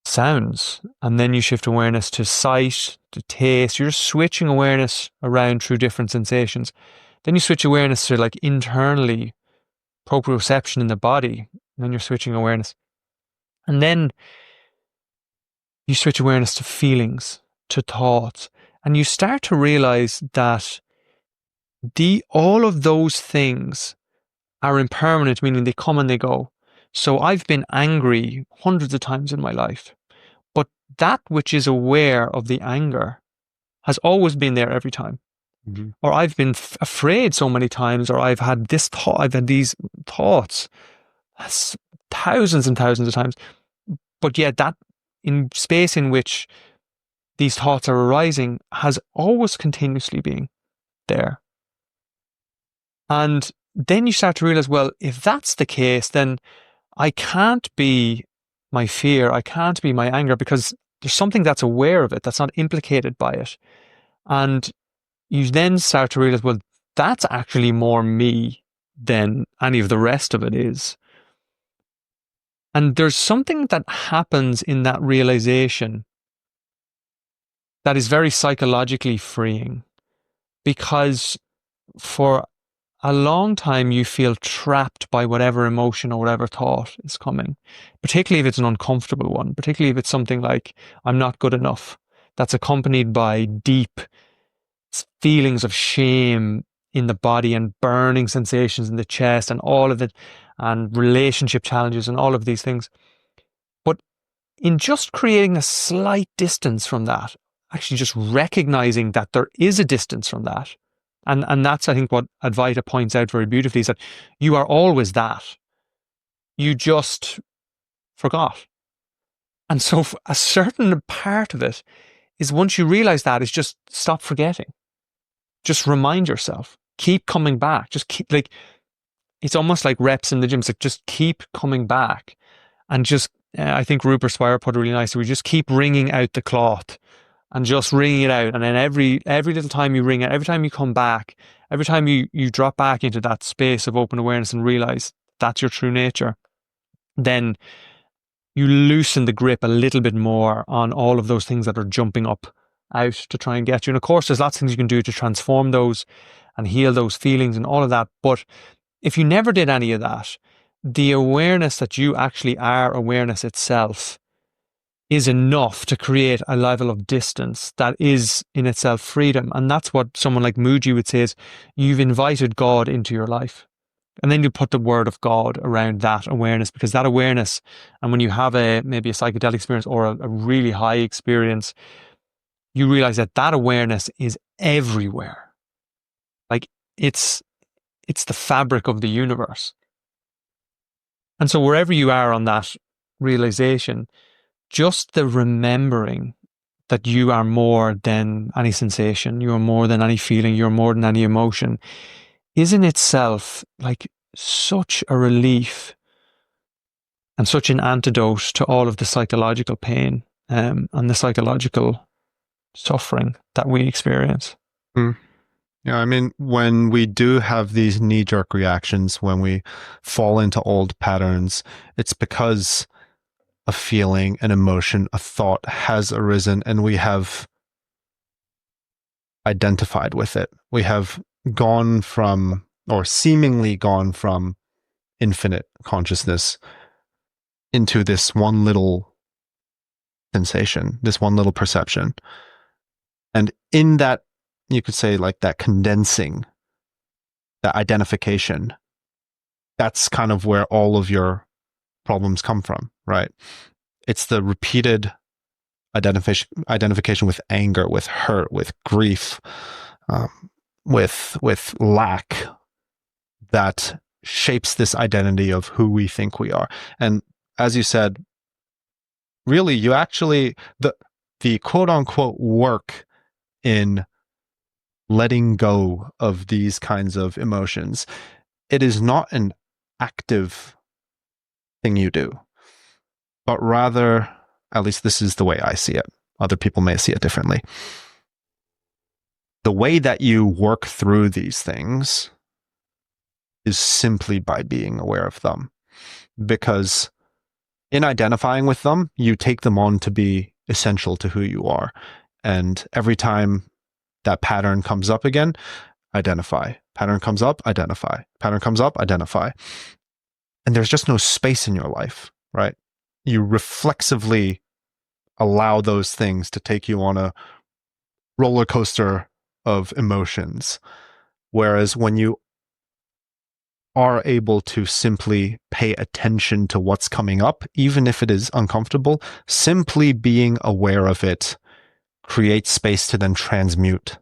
sounds. And then you shift awareness to sight, to taste. You're just switching awareness around through different sensations. Then you switch awareness to like internally proprioception in the body. And then you're switching awareness. And then you switch awareness to feelings, to thoughts. And you start to realize that all of those things are impermanent, meaning they come and they go. So I've been angry hundreds of times in my life, but that which is aware of the anger has always been there every time. Mm-hmm. Or I've been afraid so many times, or I've had these thoughts thousands and thousands of times. But yet that in space in which these thoughts are arising has always continuously been there. And then you start to realize, well, if that's the case, then I can't be my fear, I can't be my anger, because there's something that's aware of it, that's not implicated by it. And you then start to realize, well, that's actually more me than any of the rest of it is. And there's something that happens in that realization that is very psychologically freeing, because for a long time you feel trapped by whatever emotion or whatever thought is coming, particularly if it's an uncomfortable one, particularly if it's something like, I'm not good enough, that's accompanied by deep feelings of shame in the body and burning sensations in the chest and all of it, and relationship challenges and all of these things. But in just creating a slight distance from that, actually just recognizing that there is a distance from that, and that's, I think, what Advaita points out very beautifully, is that you are always that. You just forgot. And so a certain part of it is, once you realize that, is just stop forgetting. Just remind yourself. Keep coming back. Just keep, like, it's almost like reps in the gym. It's like, just keep coming back. And just, I think Rupert Spire put it really nicely. We just keep wringing out the cloth. And just wringing it out. And then every little time you wring it, every time you come back, every time you drop back into that space of open awareness and realize that's your true nature, then you loosen the grip a little bit more on all of those things that are jumping up out to try and get you. And of course, there's lots of things you can do to transform those and heal those feelings and all of that. But if you never did any of that, the awareness that you actually are awareness itself is enough to create a level of distance that is in itself freedom. And that's what someone like Mooji would say, is you've invited God into your life. And then you put the word of God around that awareness, because that awareness, and when you have maybe a psychedelic experience or a really high experience, you realize that that awareness is everywhere. Like it's the fabric of the universe. And so wherever you are on that realization, just the remembering that you are more than any sensation, you are more than any feeling, you're more than any emotion, is in itself like such a relief and such an antidote to all of the psychological pain and the psychological suffering that we experience. Mm. Yeah, I mean, when we do have these knee-jerk reactions, when we fall into old patterns, it's because a feeling, an emotion, a thought has arisen, and we have identified with it. We have gone from, or seemingly gone from, infinite consciousness into this one little sensation, this one little perception. And in that, you could say, like, that condensing, that identification, that's kind of where all of your problems come from, right? It's the repeated identification with anger, with hurt, with grief, with lack, that shapes this identity of who we think we are. And as you said, really, you actually, the quote unquote work in letting go of these kinds of emotions, it is not an active thing you do, but rather, at least this is the way I see it. Other people may see it differently. The way that you work through these things is simply by being aware of them. Because in identifying with them, you take them on to be essential to who you are. And every time that pattern comes up again, identify. Pattern comes up, identify. Pattern comes up, identify. And there's just no space in your life, right? You reflexively allow those things to take you on a roller coaster of emotions. Whereas when you are able to simply pay attention to what's coming up, even if it is uncomfortable, simply being aware of it creates space to then transmute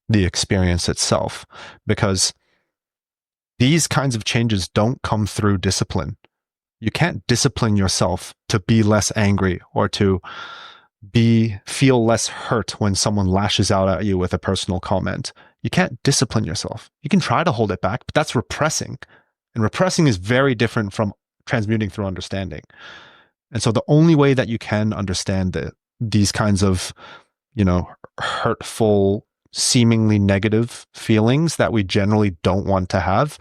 the experience itself. Because these kinds of changes don't come through discipline. You can't discipline yourself to be less angry or to feel less hurt when someone lashes out at you with a personal comment. You can't discipline yourself. You can try to hold it back, but that's repressing. And repressing is very different from transmuting through understanding. And so the only way that you can understand these kinds of, hurtful, seemingly negative feelings that we generally don't want to have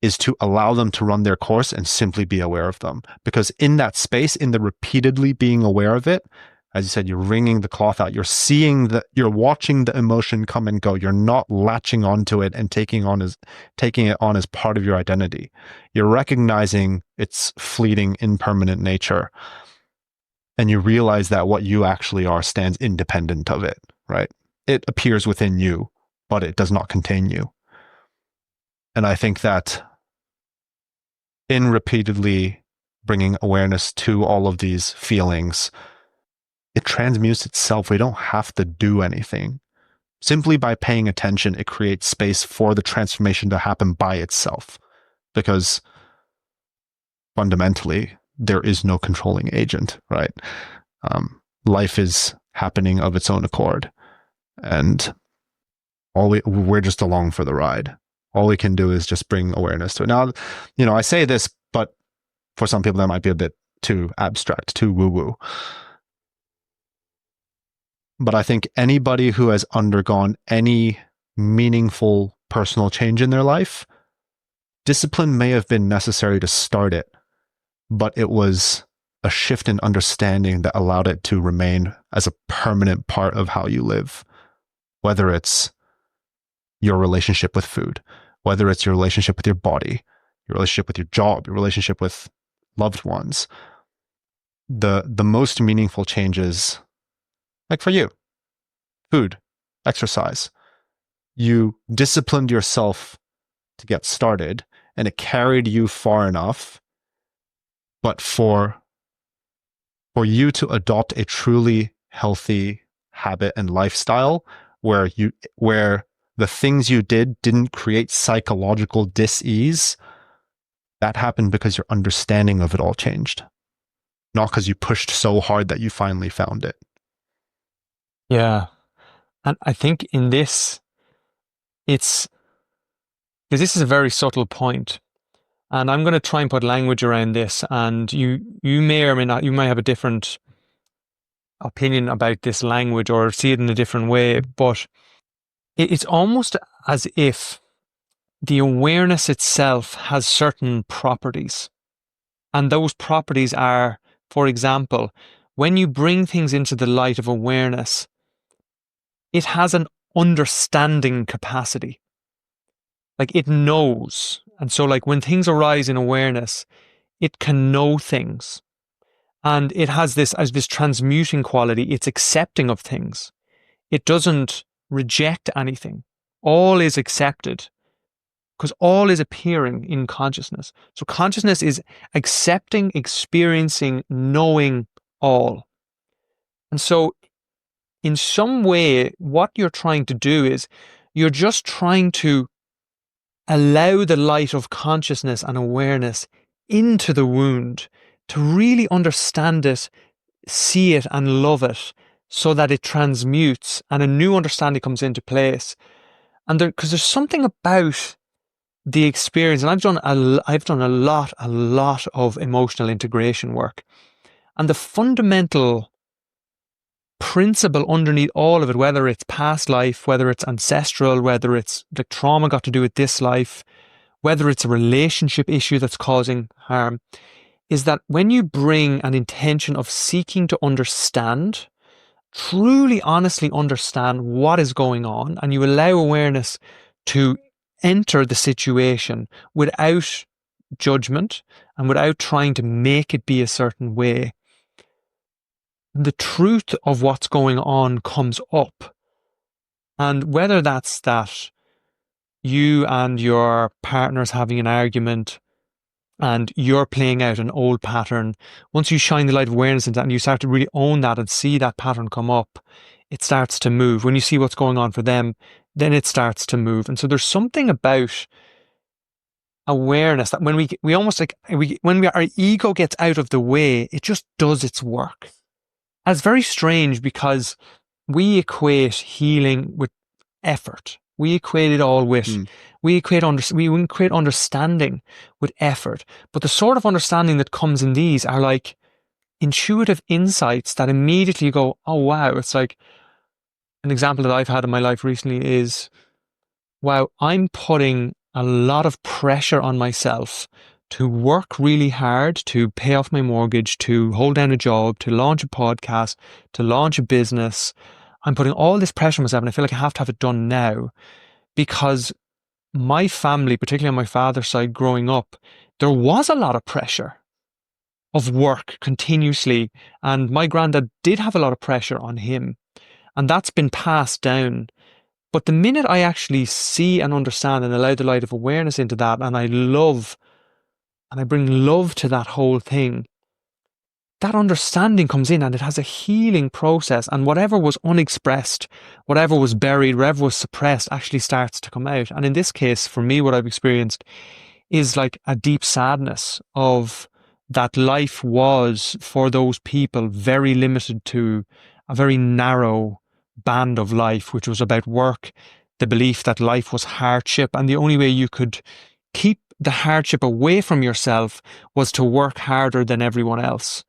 is to allow them to run their course and simply be aware of them. Because in that space, in the repeatedly being aware of it, as you said, you're wringing the cloth out. You're watching the emotion come and go. You're not latching onto it and taking it on as part of your identity. You're recognizing its fleeting, impermanent nature. And you realize that what you actually are stands independent of it, right? It appears within you, but it does not contain you. And I think that in repeatedly bringing awareness to all of these feelings, it transmutes itself. We don't have to do anything. Simply by paying attention, it creates space for the transformation to happen by itself. Because fundamentally, there is no controlling agent, right? Life is happening of its own accord. And we're just along for the ride. All we can do is just bring awareness to it. Now, I say this, but for some people that might be a bit too abstract, too woo-woo. But I think anybody who has undergone any meaningful personal change in their life, discipline may have been necessary to start it, but it was a shift in understanding that allowed it to remain as a permanent part of how you live. Whether it's your relationship with food, whether it's your relationship with your body, your relationship with your job, your relationship with loved ones. The most meaningful changes, like for you, food, exercise. You disciplined yourself to get started, and it carried you far enough. But for you to adopt a truly healthy habit and lifestyle where the things you did didn't create psychological dis-ease, that happened because your understanding of it all changed, not because you pushed so hard that you finally found it. Yeah. And I think in this, it's because this is a very subtle point, and I'm going to try and put language around this, and you may or may not, you may have a different opinion about this language or see it in a different way, but it's almost as if the awareness itself has certain properties. And those properties are, for example, when you bring things into the light of awareness, it has an understanding capacity. Like it knows. And so like when things arise in awareness, it can know things. And it has this as this transmuting quality. It's accepting of things. It doesn't reject anything. All is accepted because all is appearing in consciousness. So consciousness is accepting, experiencing, knowing all. And so in some way, what you're trying to do is you're just trying to allow the light of consciousness and awareness into the wound to really understand it, see it, and love it so that it transmutes and a new understanding comes into place. And because there's something about the experience, and I've done a lot of emotional integration work, and the fundamental principle underneath all of it, whether it's past life, whether it's ancestral, whether it's the trauma got to do with this life, whether it's a relationship issue that's causing harm, is that when you bring an intention of seeking to understand, truly honestly understand what is going on, and you allow awareness to enter the situation without judgment and without trying to make it be a certain way, the truth of what's going on comes up. And whether that's that you and your partner's having an argument and you're playing out an old pattern, once you shine the light of awareness into that and you start to really own that and see that pattern come up, it starts to move. When you see what's going on for them, then it starts to move. And so there's something about awareness that when we almost like, our ego gets out of the way, it just does its work. And it's very strange because we equate healing with effort. We equate it all with, we equate understanding with effort. But the sort of understanding that comes in these are like intuitive insights that immediately go, oh wow. It's like an example that I've had in my life recently is, wow, I'm putting a lot of pressure on myself to work really hard, to pay off my mortgage, to hold down a job, to launch a podcast, to launch a business. I'm putting all this pressure on myself and I feel like I have to have it done now because my family, particularly on my father's side growing up, there was a lot of pressure of work continuously. And my granddad did have a lot of pressure on him. And that's been passed down. But the minute I actually see and understand and allow the light of awareness into that, and I love, and I bring love to that whole thing, that understanding comes in and it has a healing process, and whatever was unexpressed, whatever was buried, whatever was suppressed actually starts to come out. And in this case, for me, what I've experienced is like a deep sadness of that life was, for those people, very limited to a very narrow band of life, which was about work, the belief that life was hardship, and the only way you could keep the hardship away from yourself was to work harder than everyone else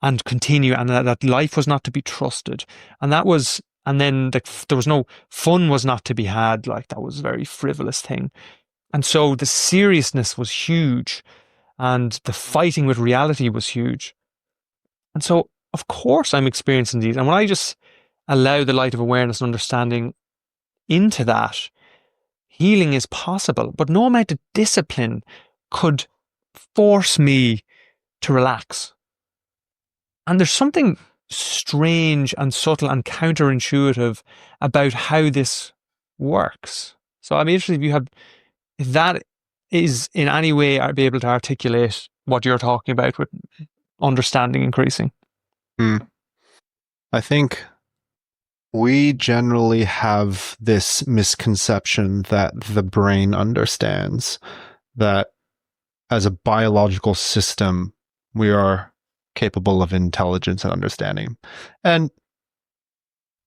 and continue, and that life was not to be trusted. And that was, and then there was no fun was not to be had, like that was a very frivolous thing. And so the seriousness was huge and the fighting with reality was huge. And so, of course, I'm experiencing these. And when I just allow the light of awareness and understanding into that, healing is possible. But no amount of discipline could force me to relax. And there's something strange and subtle and counterintuitive about how this works. So I'm interested if that is in any way I'd be able to articulate what you're talking about with understanding increasing. I think we generally have this misconception that the brain understands, that as a biological system, we are capable of intelligence and understanding. And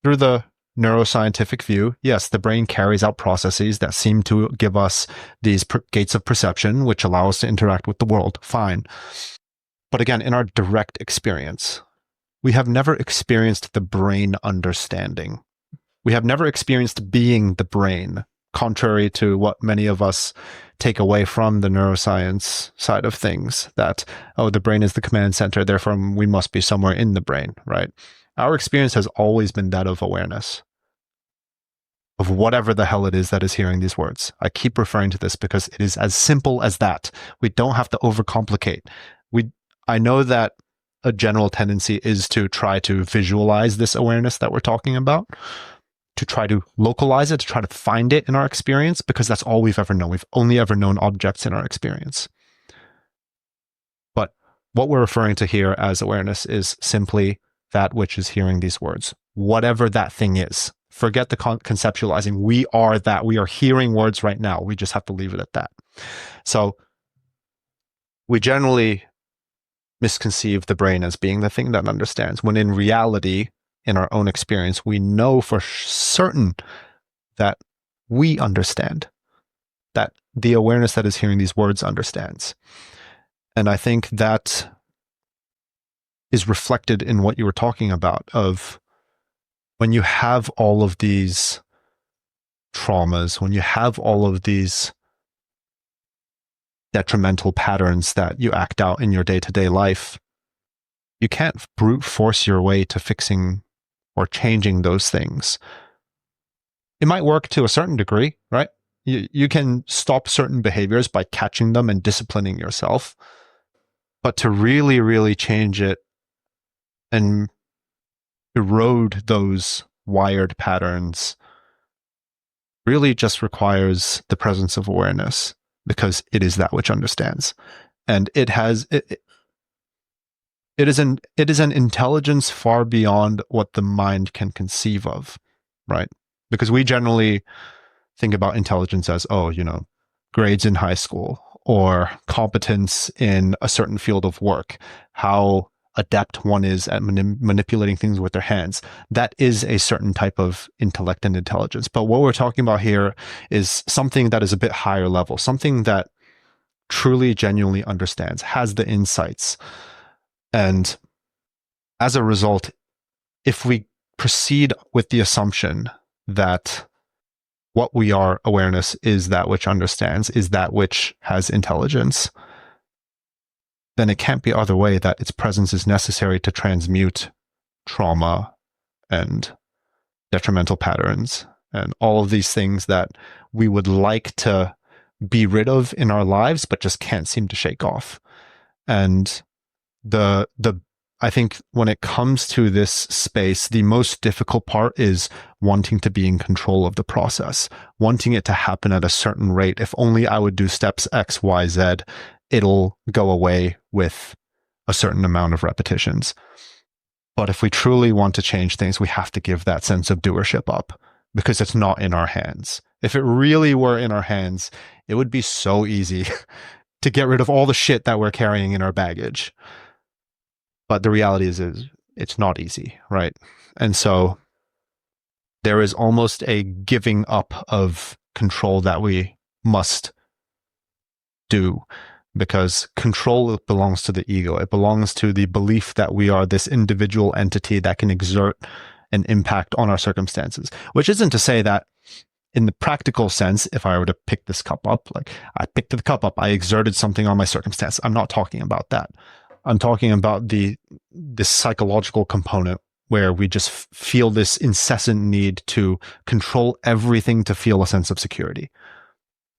through the neuroscientific view, yes, the brain carries out processes that seem to give us these gates of perception, which allow us to interact with the world. Fine. But again, in our direct experience, we have never experienced the brain understanding. We have never experienced being the brain, contrary to what many of us take away from the neuroscience side of things, that, oh, the brain is the command center, therefore we must be somewhere in the brain, right? Our experience has always been that of awareness, of whatever the hell it is that is hearing these words. I keep referring to this because it is as simple as that. We don't have to overcomplicate. I know that a general tendency is to try to visualize this awareness that we're talking about, to try to localize it, to try to find it in our experience, because that's all we've ever known. We've only ever known objects in our experience. But what we're referring to here as awareness is simply that which is hearing these words, whatever that thing is. Forget the conceptualizing. We are that. We are hearing words right now. We just have to leave it at that. So we generally misconceive the brain as being the thing that understands, when in reality, in our own experience, we know for certain that we understand, that the awareness that is hearing these words understands. And I think that is reflected in what you were talking about, of when you have all of these traumas, when you have all of these detrimental patterns that you act out in your day-to-day life, you can't brute force your way to fixing or changing those things. It might work to a certain degree, right? You can stop certain behaviors by catching them and disciplining yourself. But to really, really change it and erode those wired patterns really just requires the presence of awareness, because it is that which understands. And it is an intelligence far beyond what the mind can conceive of, right? Because we generally think about intelligence as, grades in high school, or competence in a certain field of work, how adept one is at manipulating things with their hands. That is a certain type of intellect and intelligence. But what we're talking about here is something that is a bit higher level, something that truly, genuinely understands, has the insights. And as a result, if we proceed with the assumption that what we are, awareness, is that which understands, is that which has intelligence, then it can't be other way that its presence is necessary to transmute trauma and detrimental patterns and all of these things that we would like to be rid of in our lives, but just can't seem to shake off. And I think when it comes to this space, the most difficult part is wanting to be in control of the process, wanting it to happen at a certain rate. If only I would do steps X, Y, Z, it'll go away with a certain amount of repetitions. But if we truly want to change things, we have to give that sense of doership up, because it's not in our hands. If it really were in our hands, it would be so easy to get rid of all the shit that we're carrying in our baggage. But the reality is it's not easy, right? And so there is almost a giving up of control that we must do, because control belongs to the ego. It belongs to the belief that we are this individual entity that can exert an impact on our circumstances, which isn't to say that in the practical sense, if I were to pick this cup up, like I picked the cup up, I exerted something on my circumstance. I'm not talking about that. I'm talking about this psychological component where we just feel this incessant need to control everything to feel a sense of security.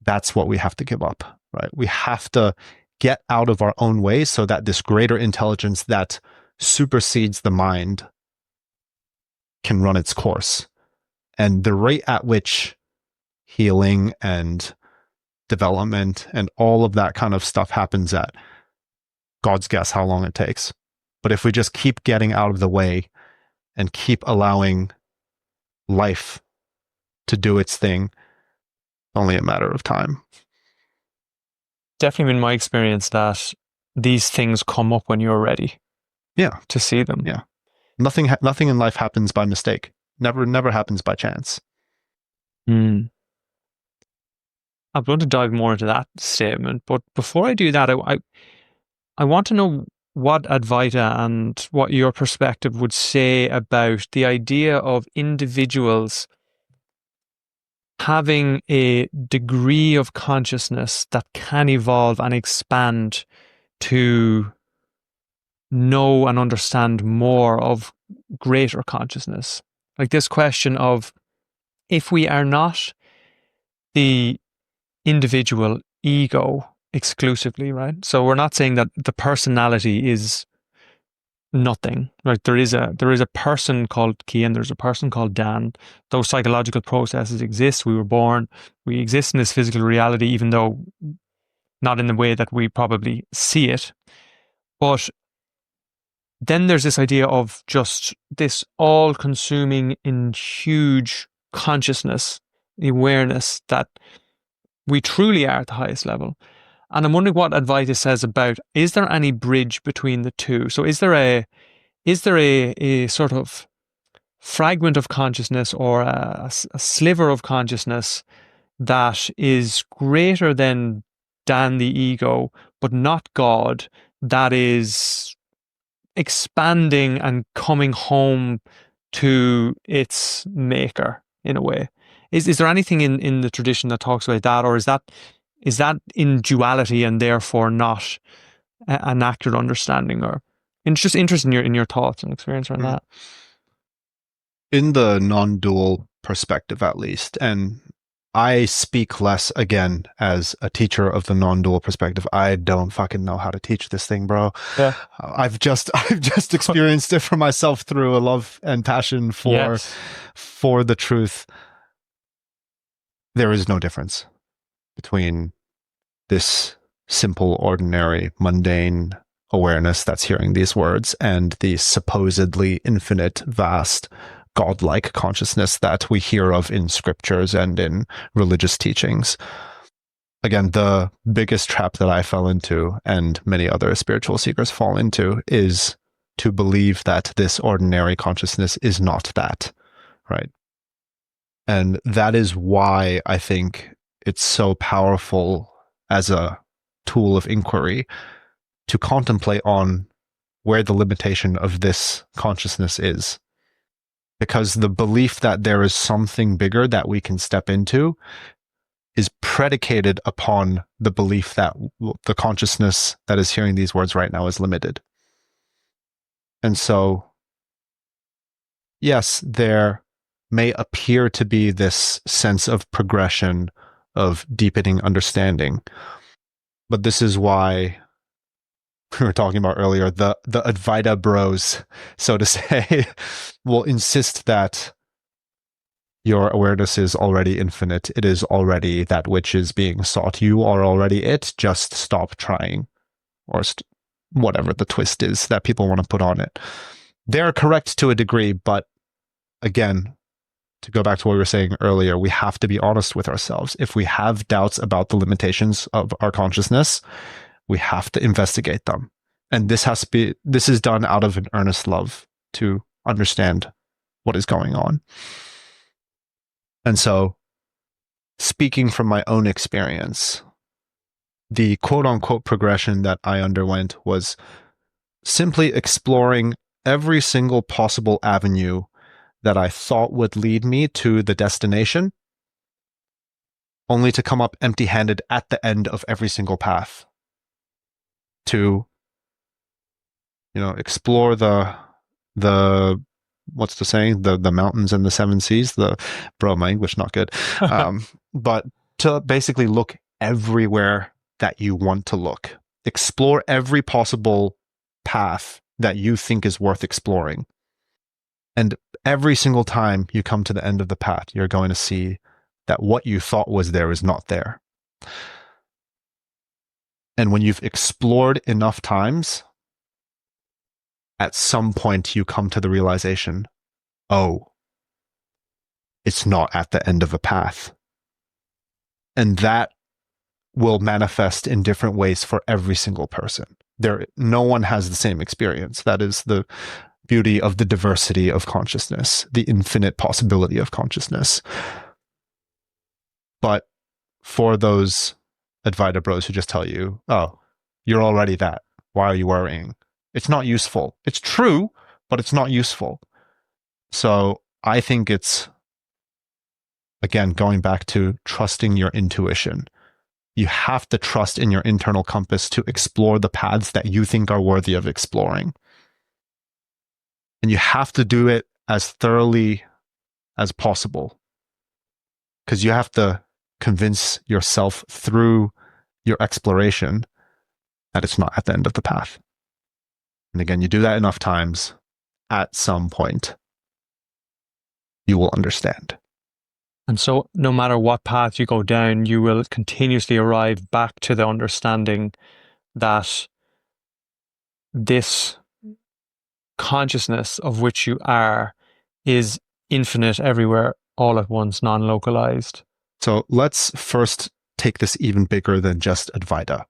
That's what we have to give up, right? We have to get out of our own way so that this greater intelligence that supersedes the mind can run its course. And the rate at which healing and development and all of that kind of stuff happens at, God's guess how long it takes. But if we just keep getting out of the way and keep allowing life to do its thing, only a matter of time. definitely been my experience that these things come up when you're ready Yeah. to see them. Yeah. Nothing in life happens by mistake. Never happens by chance. Mm. I'm going to dive more into that statement, but before I do that, I want to know what Advaita and what your perspective would say about the idea of individuals having a degree of consciousness that can evolve and expand to know and understand more of greater consciousness. Like this question of, if we are not the individual ego exclusively, right? So we're not saying that the personality is nothing. Right? There is a person called Kian, there's a person called Dan. Those psychological processes exist. We were born, we exist in this physical reality, even though not in the way that we probably see it. But then there's this idea of just this all-consuming in huge consciousness, awareness that we truly are at the highest level. And I'm wondering what Advaita says about, is there any bridge between the two? So is there a sort of fragment of consciousness or a sliver of consciousness that is greater than the ego, but not God, that is expanding and coming home to its maker in a way? Is there anything in the tradition that talks about that, or is that in duality and therefore not an accurate understanding? Or it's just interested in your thoughts and experience around that. In the non-dual perspective, at least, and I speak less again as a teacher of the non-dual perspective. I don't fucking know how to teach this thing, bro. Yeah. I've just experienced it for myself through a love and passion for the truth. There is no difference between this simple, ordinary, mundane awareness that's hearing these words and the supposedly infinite, vast, godlike consciousness that we hear of in scriptures and in religious teachings. Again, the biggest trap that I fell into, and many other spiritual seekers fall into, is to believe that this ordinary consciousness is not that, right? And that is why I think it's so powerful as a tool of inquiry to contemplate on where the limitation of this consciousness is. Because the belief that there is something bigger that we can step into is predicated upon the belief that the consciousness that is hearing these words right now is limited. And so, yes, there may appear to be this sense of progression, of deepening understanding. But this is why we were talking about earlier, the Advaita bros, so to say, will insist that your awareness is already infinite. It is already that which is being sought. You are already it. Just stop trying, or whatever the twist is that people want to put on it. They're correct to a degree, but again, to go back to what we were saying earlier, we have to be honest with ourselves. If we have doubts about the limitations of our consciousness, we have to investigate them. And this is done out of an earnest love to understand what is going on. And so, speaking from my own experience, the quote unquote progression that I underwent was simply exploring every single possible avenue that I thought would lead me to the destination, only to come up empty-handed at the end of every single path. To, explore the what's the saying? The mountains and the seven seas. My English not good. But to basically look everywhere that you want to look. Explore every possible path that you think is worth exploring. And every single time you come to the end of the path, you're going to see that what you thought was there is not there. And when you've explored enough times, at some point you come to the realization, oh, it's not at the end of a path. And that will manifest in different ways for every single person. No one has the same experience. That is the beauty of the diversity of consciousness, the infinite possibility of consciousness. But for those Advaita bros who just tell you, oh, you're already that, why are you worrying? It's not useful. It's true, but it's not useful. So I think it's, again, going back to trusting your intuition. You have to trust in your internal compass to explore the paths that you think are worthy of exploring. And you have to do it as thoroughly as possible, because you have to convince yourself through your exploration that it's not at the end of the path. And again, you do that enough times, at some point, you will understand. And so no matter what path you go down, you will continuously arrive back to the understanding that this consciousness of which you are is infinite everywhere, all at once, non-localized. So let's first take this even bigger than just Advaita.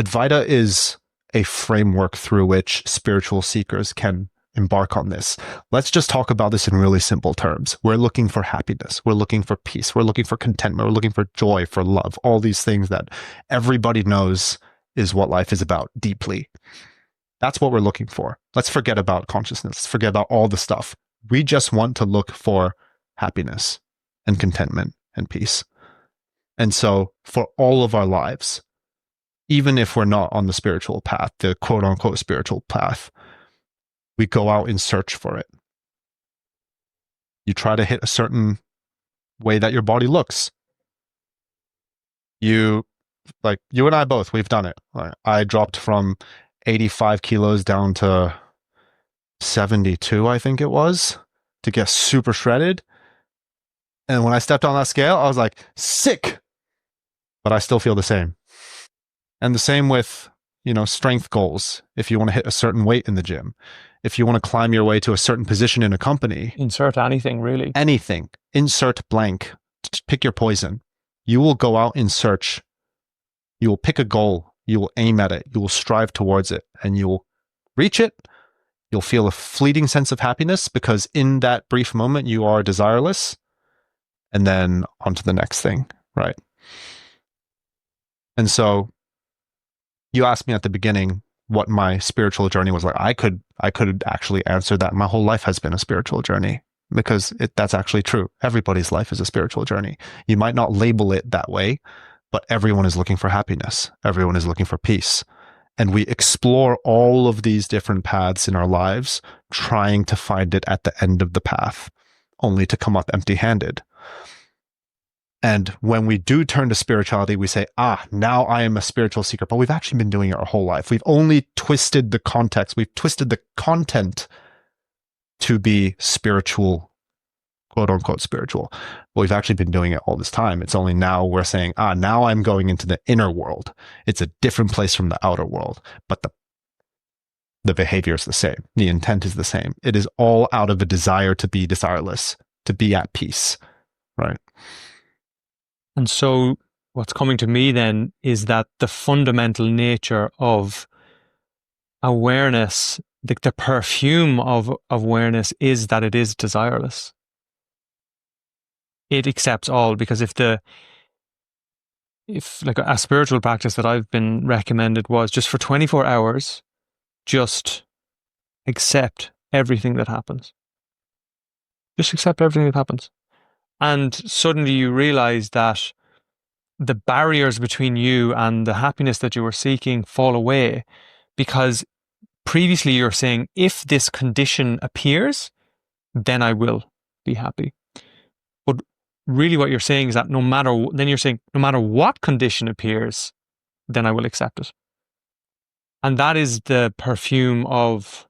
Advaita is a framework through which spiritual seekers can embark on this. Let's just talk about this in really simple terms. We're looking for happiness. We're looking for peace. We're looking for contentment. We're looking for joy, for love, all these things that everybody knows is what life is about deeply. That's what we're looking for. Let's forget about consciousness. Let's forget about all the stuff. We just want to look for happiness and contentment and peace. And so for all of our lives, even if we're not on the spiritual path, the quote unquote spiritual path, we go out in search for it. You try to hit a certain way that your body looks. You and I both, we've done it. I dropped from 85 kilos down to 72, I think it was, to get super shredded. And when I stepped on that scale, I was like, sick, but I still feel the same. And the same with, strength goals. If you want to hit a certain weight in the gym, if you want to climb your way to a certain position in a company. Insert anything, really. Anything. Insert blank. Pick your poison. You will go out in search. You will pick a goal. You will aim at it. You will strive towards it. And you will reach it. You'll feel a fleeting sense of happiness because in that brief moment, you are desireless. And then on to the next thing, right? And so you asked me at the beginning what my spiritual journey was like. I could actually answer that. My whole life has been a spiritual journey because that's actually true. Everybody's life is a spiritual journey. You might not label it that way, but everyone is looking for happiness. Everyone is looking for peace. And we explore all of these different paths in our lives, trying to find it at the end of the path, only to come up empty-handed. And when we do turn to spirituality, we say, now I am a spiritual seeker. But we've actually been doing it our whole life. We've only twisted the context. We've twisted the content to be spiritual, quote unquote spiritual. But we've actually been doing it all this time. It's only now we're saying, now I'm going into the inner world. It's a different place from the outer world. But the behavior is the same. The intent is the same. It is all out of a desire to be desireless, to be at peace, right? And so what's coming to me then is that the fundamental nature of awareness, the perfume of awareness is that it is desireless. It accepts all, because if like a spiritual practice that I've been recommended was just for 24 hours, just accept everything that happens. Just accept everything that happens. And suddenly you realize that the barriers between you and the happiness that you were seeking fall away, because previously you're saying, if this condition appears, then I will be happy. But really what you're saying is that no matter what condition appears, then I will accept it. And that is the perfume of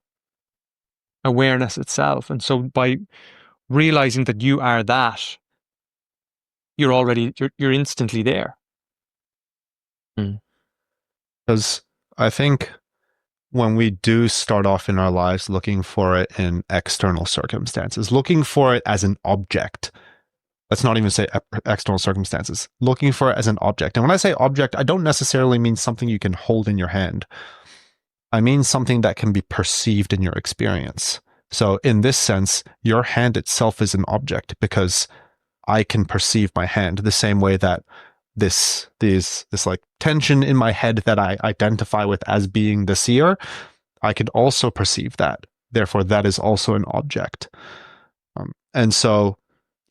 awareness itself. And so by realizing that you are that, you're instantly there. Because I think when we do start off in our lives looking for it in external circumstances, looking for it as an object, Let's not even say external circumstances. Looking for it as an object. And when I say object, I don't necessarily mean something you can hold in your hand. I mean something that can be perceived in your experience. So in this sense, your hand itself is an object because I can perceive my hand the same way that this like tension in my head that I identify with as being the seer, I could also perceive that. Therefore, that is also an object. And so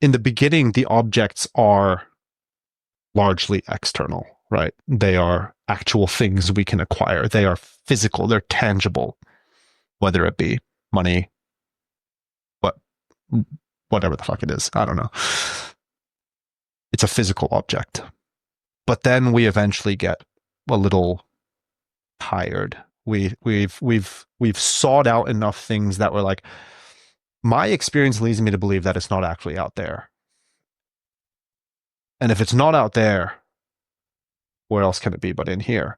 in the beginning, the objects are largely external, right? They are actual things we can acquire. They are physical, they're tangible, whether it be money, whatever the fuck it is. I don't know. It's a physical object. But then we eventually get a little tired. We've sought out enough things that were like, my experience leads me to believe that it's not actually out there. And if it's not out there, where else can it be but in here?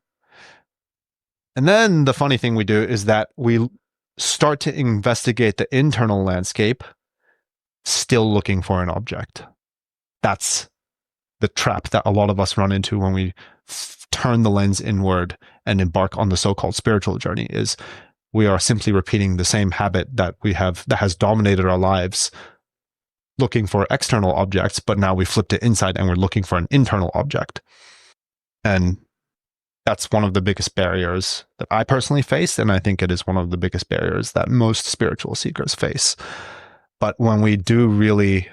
And then the funny thing we do is that we start to investigate the internal landscape, still looking for an object. That's the trap that a lot of us run into when we turn the lens inward and embark on the so-called spiritual journey, is we are simply repeating the same habit that we have, that has dominated our lives, looking for external objects, but now we flipped it inside and we're looking for an internal object. And that's one of the biggest barriers that I personally faced, and I think it is one of the biggest barriers that most spiritual seekers face. But when we do really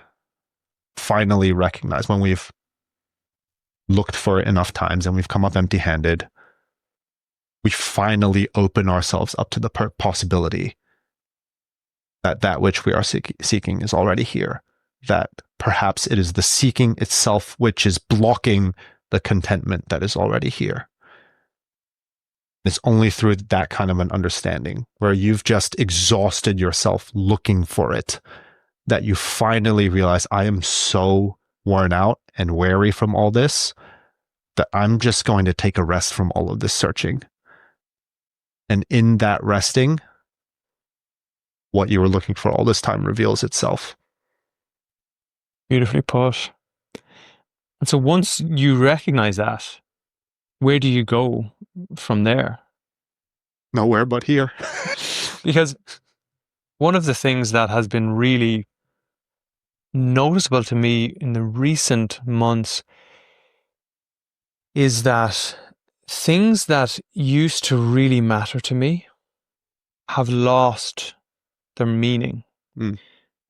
finally recognize, when we've looked for it enough times and we've come up empty-handed, we finally open ourselves up to the possibility that that which we are seeking is already here, that perhaps it is the seeking itself which is blocking the contentment that is already here. It's only through that kind of an understanding, where you've just exhausted yourself looking for it, that you finally realize, I am so worn out and weary from all this that I'm just going to take a rest from all of this searching. And in that resting, what you were looking for all this time reveals itself. Beautifully put. And so once you recognize that, where do you go from there? Nowhere but here. Because one of the things that has been really noticeable to me in the recent months is that things that used to really matter to me have lost their meaning.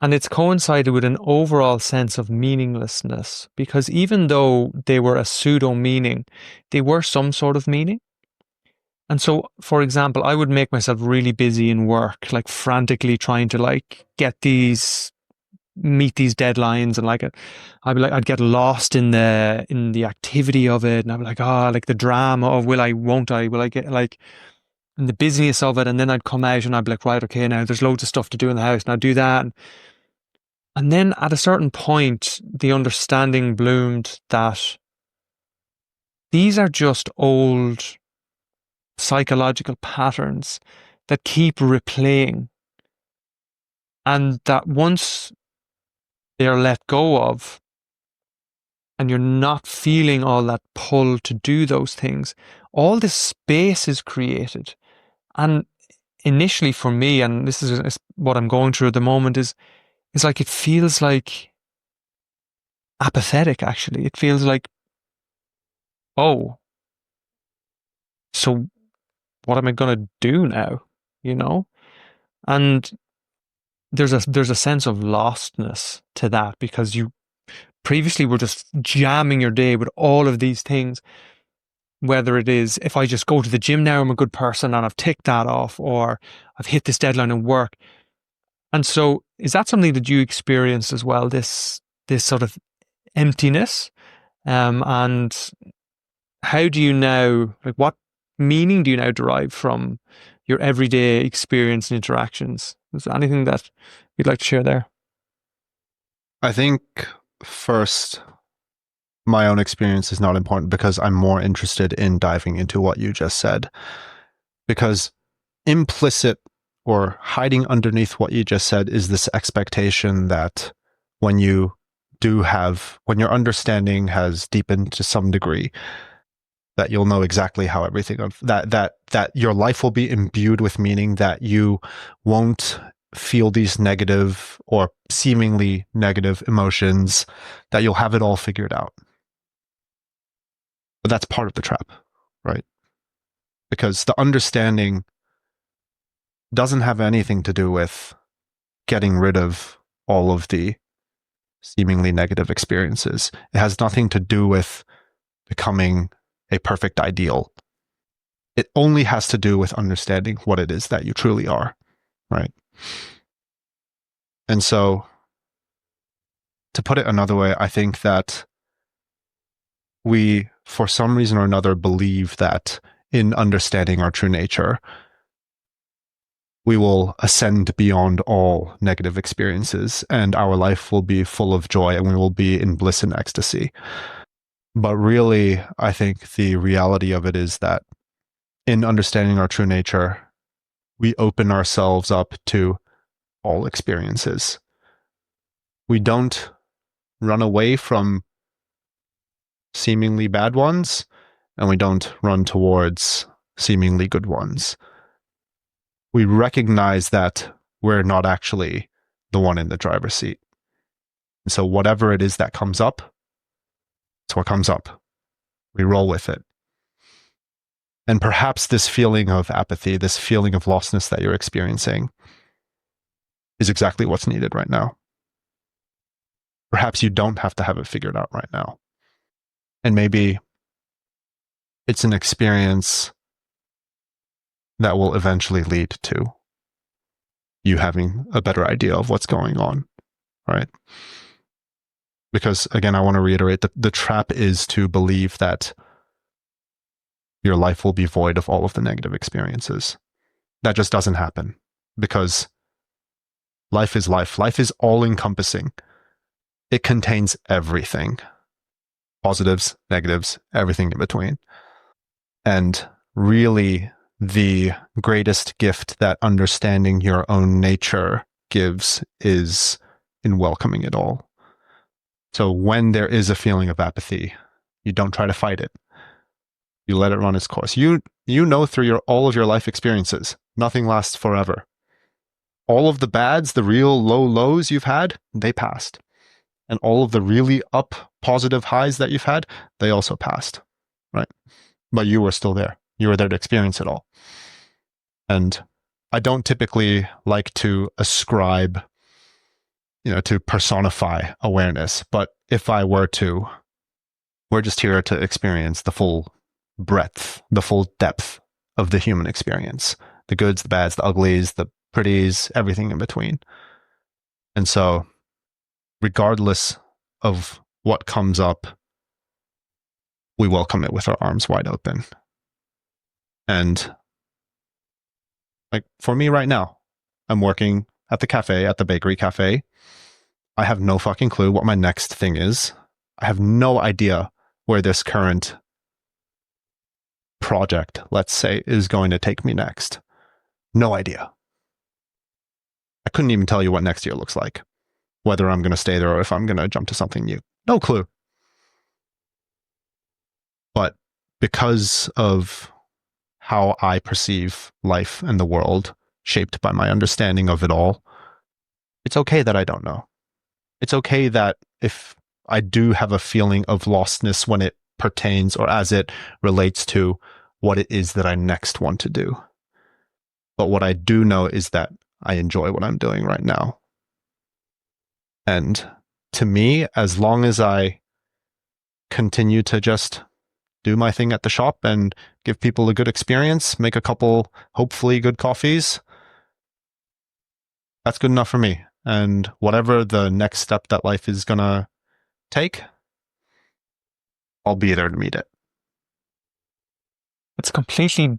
And it's coincided with an overall sense of meaninglessness, because even though they were a pseudo meaning, they were some sort of meaning. And so, for example, I would make myself really busy in work, like frantically trying to like meet these deadlines, and like I'd get lost in the activity of it, and I'd be like, like the drama of will I get, like, and the busyness of it. And then I'd come out and I'd be like, right, okay, now there's loads of stuff to do in the house, and I'd do that. And then at a certain point, the understanding bloomed that these are just old psychological patterns that keep replaying, and that once they are let go of and you're not feeling all that pull to do those things, all this space is created. And initially for me, and this is what I'm going through at the moment, is like it feels like apathetic, actually. It feels like, oh, so what am I going to do now? You know? And there's a sense of lostness to that, because you previously were just jamming your day with all of these things, whether it is, if I just go to the gym now, I'm a good person and I've ticked that off, or I've hit this deadline at work. And so is that something that you experienced as well, this sort of emptiness? And how do you now, like, what meaning do you now derive from your everyday experience and interactions? Is there anything that you'd like to share there? I think first, my own experience is not important, because I'm more interested in diving into what you just said. Because implicit or hiding underneath what you just said is this expectation that when you do have, when your understanding has deepened to some degree, that you'll know exactly how everything that your life will be imbued with meaning, that you won't feel these negative or seemingly negative emotions, that you'll have it all figured out. But that's part of the trap, right? Because the understanding doesn't have anything to do with getting rid of all of the seemingly negative experiences. It has nothing to do with becoming a perfect ideal. It only has to do with understanding what it is that you truly are, right? And so, to put it another way, I think that we, for some reason or another, believe that in understanding our true nature, we will ascend beyond all negative experiences and our life will be full of joy and we will be in bliss and ecstasy. But really, I think the reality of it is that in understanding our true nature, we open ourselves up to all experiences. We don't run away from seemingly bad ones, and we don't run towards seemingly good ones. We recognize that we're not actually the one in the driver's seat. And so whatever it is that comes up, it's what comes up. We roll with it. And perhaps this feeling of apathy, this feeling of lostness that you're experiencing is exactly what's needed right now. Perhaps you don't have to have it figured out right now. And maybe it's an experience that will eventually lead to you having a better idea of what's going on, right? Because again, I want to reiterate that the trap is to believe that your life will be void of all of the negative experiences. That just doesn't happen, because life is life. Life is all encompassing. It contains everything. Positives, negatives, everything in between. And really, the greatest gift that understanding your own nature gives is in welcoming it all. So when there is a feeling of apathy, you don't try to fight it. You let it run its course. You know through all of your life experiences, nothing lasts forever. All of the bads, the real low lows you've had, they passed. And all of the really up positive highs that you've had, they also passed, right? But you were still there. You were there to experience it all. And I don't typically like to ascribe, to personify awareness. But if I were to, we're just here to experience the full breadth, the full depth of the human experience. The goods, the bads, the uglies, the pretties, everything in between. And so, regardless of what comes up, we welcome it with our arms wide open. And like for me right now, I'm working at the bakery cafe. I have no fucking clue what my next thing is. I have no idea where this current project, let's say, is going to take me next. No idea. I couldn't even tell you what next year looks like, whether I'm going to stay there or if I'm going to jump to something new. No clue. But because of how I perceive life and the world, shaped by my understanding of it all, it's okay that I don't know. It's okay that if I do have a feeling of lostness when it pertains or as it relates to what it is that I next want to do. But what I do know is that I enjoy what I'm doing right now. And to me, as long as I continue to just do my thing at the shop and give people a good experience, make a couple, hopefully, good coffees, that's good enough for me. And whatever the next step that life is going to take, I'll be there to meet it. It's a completely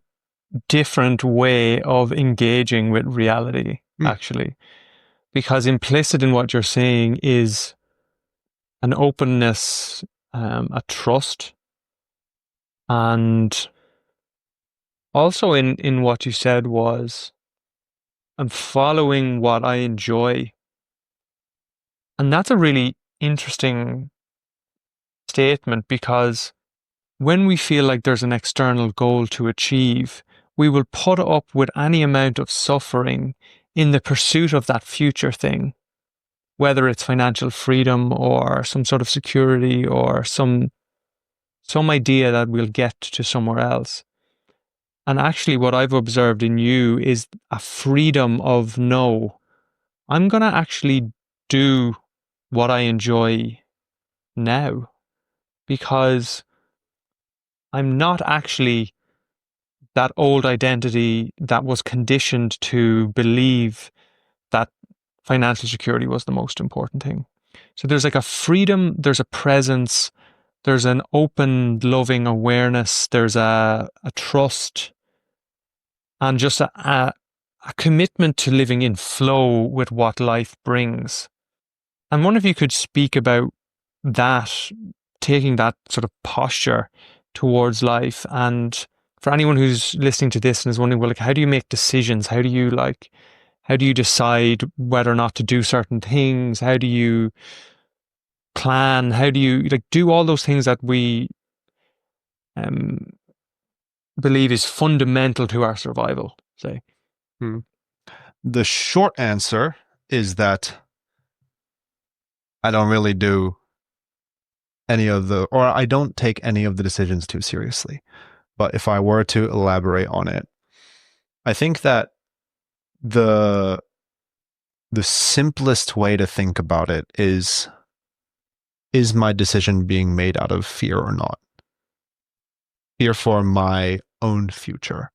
different way of engaging with reality, actually. Because implicit in what you're saying is an openness, a trust, and also in what you said was, I'm following what I enjoy. And that's a really interesting statement, because when we feel like there's an external goal to achieve, we will put up with any amount of suffering in the pursuit of that future thing, whether it's financial freedom or some sort of security or some idea that we'll get to somewhere else. And actually what I've observed in you is a freedom of, no, I'm going to actually do what I enjoy now, because I'm not actually that old identity that was conditioned to believe that financial security was the most important thing. So there's like a freedom, there's a presence, there's an open, loving awareness, there's a trust, and just a commitment to living in flow with what life brings. I wonder if you could speak about that, taking that sort of posture towards life. And for anyone who's listening to this and is wondering, well, like, how do you make decisions? How do you decide whether or not to do certain things? How do you plan? How do you do all those things that we believe is fundamental to our survival, say? The short answer is that I don't really do I don't take any of the decisions too seriously. But if I were to elaborate on it, I think that the simplest way to think about it is my decision being made out of fear or not? Fear for my own future.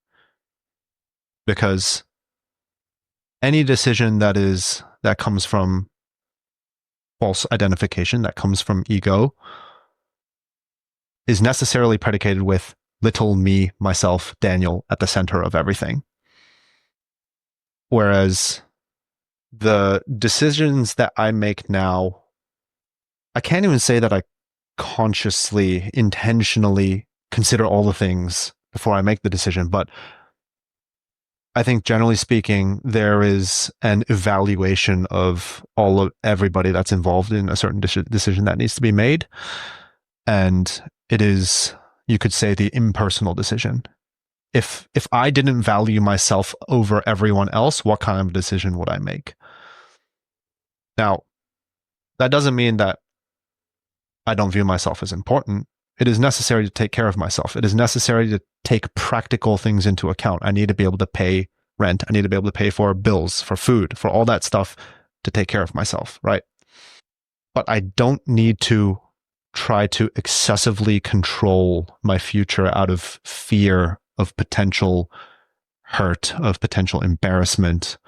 Because any decision that comes from false identification, that comes from ego, is necessarily predicated with little me, myself, Daniel at the center of everything. Whereas the decisions that I make now, I can't even say that I consciously, intentionally consider all the things before I make the decision, but I think generally speaking, there is an evaluation of everybody that's involved in a certain decision that needs to be made. And it is, you could say, the impersonal decision. If I didn't value myself over everyone else, what kind of decision would I make? Now, that doesn't mean that I don't view myself as important. It is necessary to take care of myself. It is necessary to take practical things into account. I need to be able to pay rent. I need to be able to pay for bills, for food, for all that stuff to take care of myself, right? But I don't need to try to excessively control my future out of fear of potential hurt, of potential embarrassment,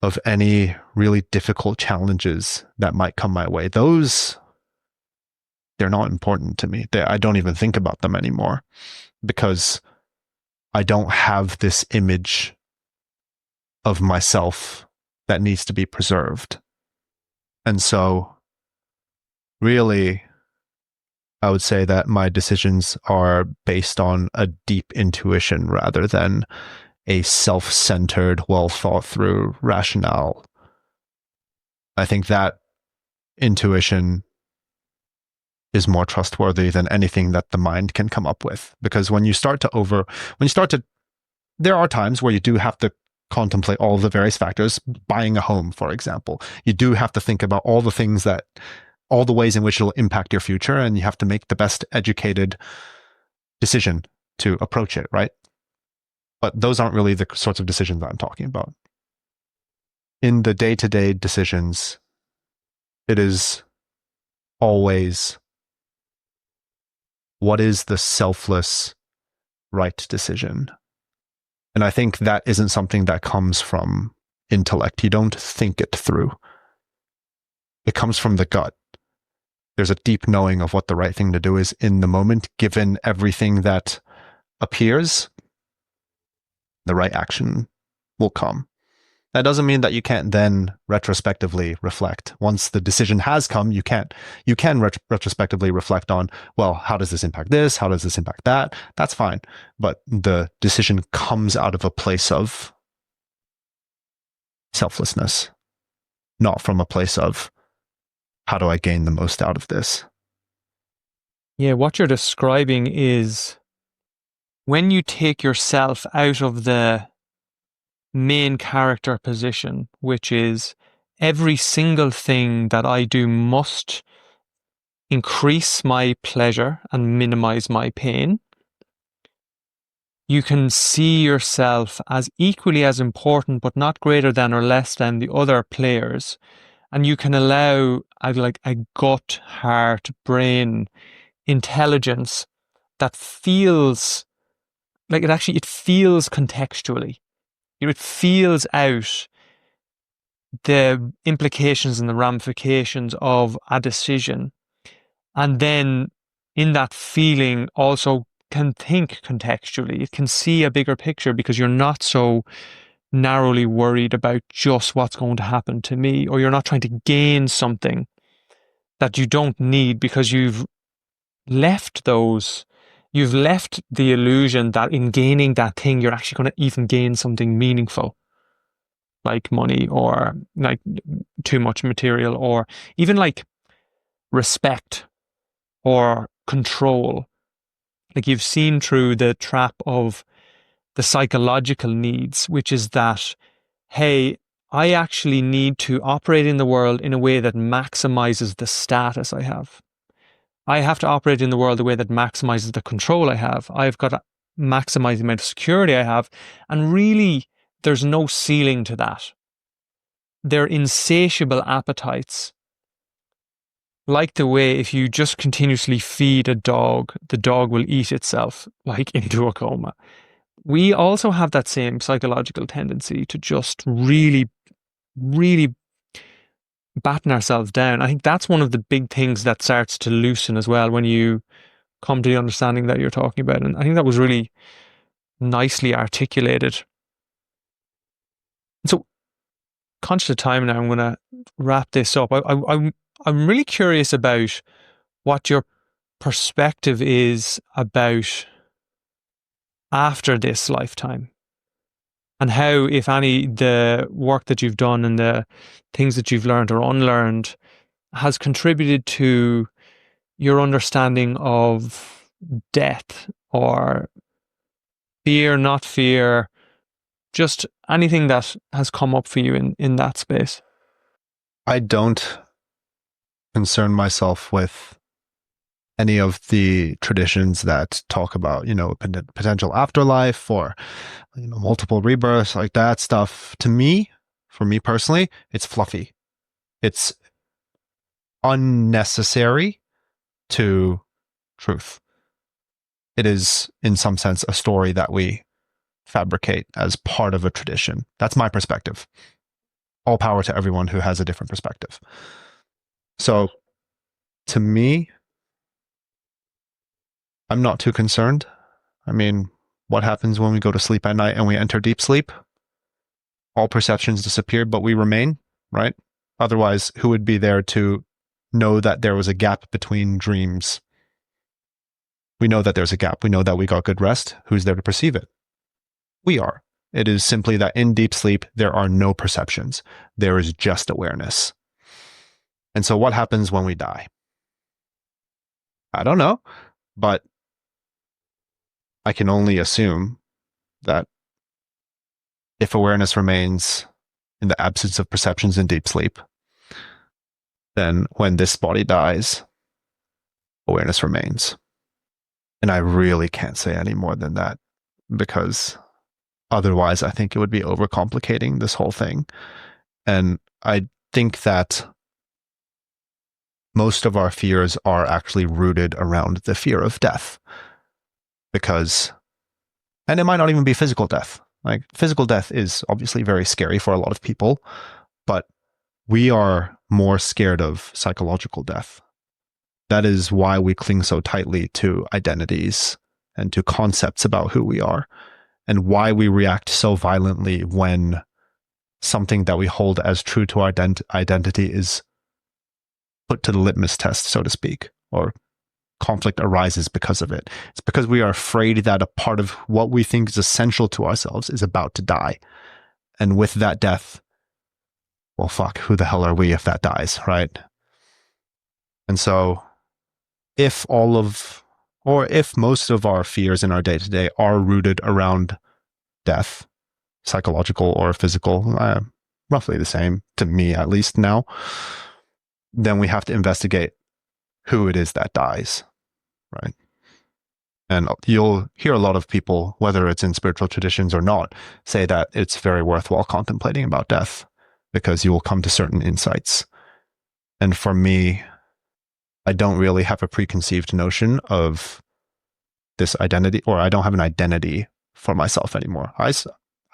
of any really difficult challenges that might come my way. They're not important to me. I don't even think about them anymore because I don't have this image of myself that needs to be preserved. And so, really, I would say that my decisions are based on a deep intuition rather than a self-centered, well-thought-through rationale. I think that intuition is more trustworthy than anything that the mind can come up with. Because there are times where you do have to contemplate all of the various factors. Buying a home, for example, you do have to think about all the ways in which it'll impact your future, and you have to make the best educated decision to approach it, right? But those aren't really the sorts of decisions that I'm talking about. In the day-to-day decisions, it is always, what is the selfless right decision? And I think that isn't something that comes from intellect. You don't think it through. It comes from the gut. There's a deep knowing of what the right thing to do is in the moment, given everything that appears, the right action will come. That doesn't mean that you can't then retrospectively reflect. Once the decision has come, you can retrospectively reflect on, well, how does this impact this? How does this impact that? That's fine. But the decision comes out of a place of selflessness, not from a place of how do I gain the most out of this? Yeah, what you're describing is when you take yourself out of the main character position, which is every single thing that I do must increase my pleasure and minimize my pain, you can see yourself as equally as important, but not greater than or less than the other players. And you can allow a gut, heart, brain, intelligence that feels like it feels contextually. It feels out the implications and the ramifications of a decision. And then in that feeling also can think contextually. It can see a bigger picture because you're not so narrowly worried about just what's going to happen to me, or you're not trying to gain something that you don't need because you've left the illusion that in gaining that thing, you're actually going to even gain something meaningful, like money or like too much material or even like respect or control. Like you've seen through the trap of the psychological needs, which is that, hey, I actually need to operate in the world in a way that maximizes the status I have. I have to operate in the world the way that maximizes the control I have. I've got to maximize the amount of security I have. And really, there's no ceiling to that. They're insatiable appetites. Like the way if you just continuously feed a dog, the dog will eat itself, like into a coma. We also have that same psychological tendency to just really, really batten ourselves down. I think that's one of the big things that starts to loosen as well when you come to the understanding that you're talking about. And I think that was really nicely articulated. So, conscious of time now, I'm going to wrap this up. I'm really curious about what your perspective is about after this lifetime and how, if any, the work that you've done and the things that you've learned or unlearned has contributed to your understanding of death or fear, not fear, just anything that has come up for you in that space. I don't concern myself with any of the traditions that talk about, potential afterlife or, multiple rebirths, like that stuff. To me, for me personally, it's fluffy. It's unnecessary to truth. It is, in some sense, a story that we fabricate as part of a tradition. That's my perspective. All power to everyone who has a different perspective. So, to me, I'm not too concerned. I mean, what happens when we go to sleep at night and we enter deep sleep? All perceptions disappear, but we remain, right? Otherwise, who would be there to know that there was a gap between dreams? We know that there's a gap. We know that we got good rest. Who's there to perceive it? We are. It is simply that in deep sleep, there are no perceptions. There is just awareness. And so what happens when we die? I don't know, but I can only assume that if awareness remains in the absence of perceptions in deep sleep, then when this body dies, awareness remains. And I really can't say any more than that, because otherwise I think it would be overcomplicating this whole thing. And I think that most of our fears are actually rooted around the fear of death. And it might not even be physical death. Like, physical death is obviously very scary for a lot of people, but we are more scared of psychological death. That is why we cling so tightly to identities and to concepts about who we are, and why we react so violently when something that we hold as true to our identity is put to the litmus test, so to speak, or conflict arises because of it. It's because we are afraid that a part of what we think is essential to ourselves is about to die. And with that death, well, fuck, who the hell are we if that dies, right? And so if all of, or if most of our fears in our day to day are rooted around death, psychological or physical, roughly the same to me, at least now, then we have to investigate who it is that dies, right? And you'll hear a lot of people, whether it's in spiritual traditions or not, say that it's very worthwhile contemplating about death because you will come to certain insights. And for me, I don't really have a preconceived notion of this identity, or I don't have an identity for myself anymore. I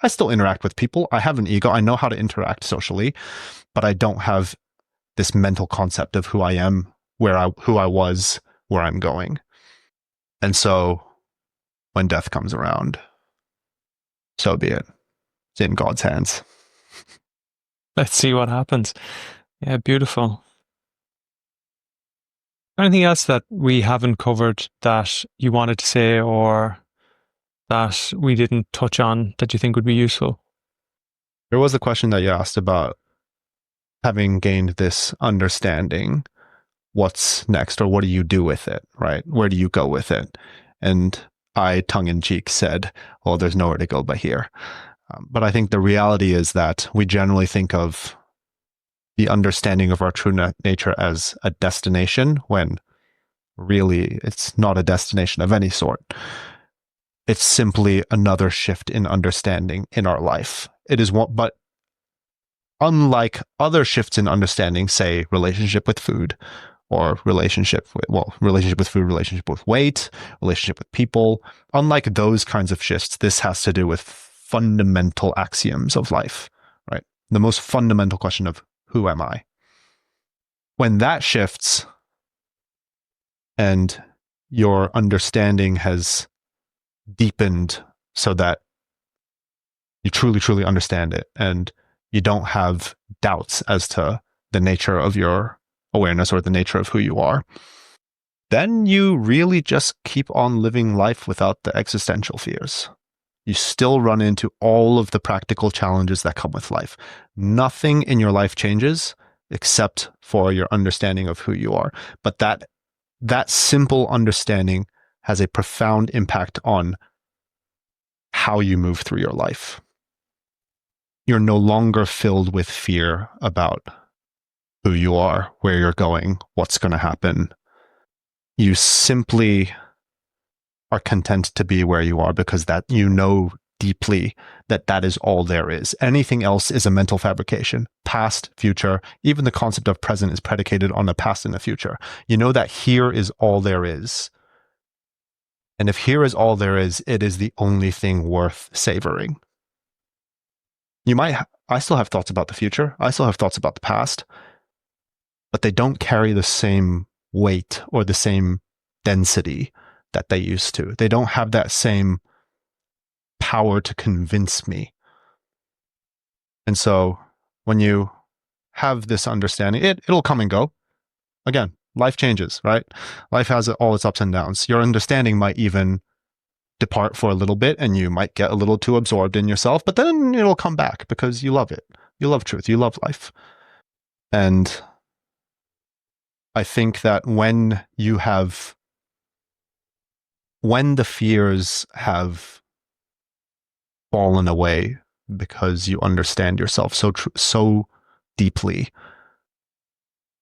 still interact with people. I have an ego. I know how to interact socially, but I don't have this mental concept of who I am, who I was, where I'm going. And so when death comes around, so be it. It's in God's hands. Let's see what happens. Yeah, beautiful. Anything else that we haven't covered that you wanted to say or that we didn't touch on that you think would be useful? There was a question that you asked about having gained this understanding. What's next, or what do you do with it, right? Where do you go with it? And I, tongue in cheek, said, well, there's nowhere to go but here. But I think the reality is that we generally think of the understanding of our true nature as a destination when really it's not a destination of any sort. It's simply another shift in understanding in our life. It is one, but unlike other shifts in understanding, say relationship with food, or relationship with food, relationship with weight, relationship with people, unlike those kinds of shifts, this has to do with fundamental axioms of life, right? The most fundamental question of who am I? When that shifts and your understanding has deepened so that you truly, truly understand it and you don't have doubts as to the nature of your awareness or the nature of who you are, then you really just keep on living life without the existential fears. You still run into all of the practical challenges that come with life. Nothing in your life changes except for your understanding of who you are. But that simple understanding has a profound impact on how you move through your life. You're no longer filled with fear about who you are, where you're going, what's going to happen. You simply are content to be where you are because that you know deeply that that is all there is. Anything else is a mental fabrication. Past, future, even the concept of present is predicated on the past and the future. You know that here is all there is. And if here is all there is, it is the only thing worth savoring. I still have thoughts about the future. I still have thoughts about the past, but they don't carry the same weight or the same density that they used to. They don't have that same power to convince me. And so when you have this understanding, it'll come and go. Again, life changes, right? Life has all its ups and downs. Your understanding might even depart for a little bit and you might get a little too absorbed in yourself, but then it'll come back because you love it. You love truth. You love life. And I think that when the fears have fallen away because you understand yourself so deeply,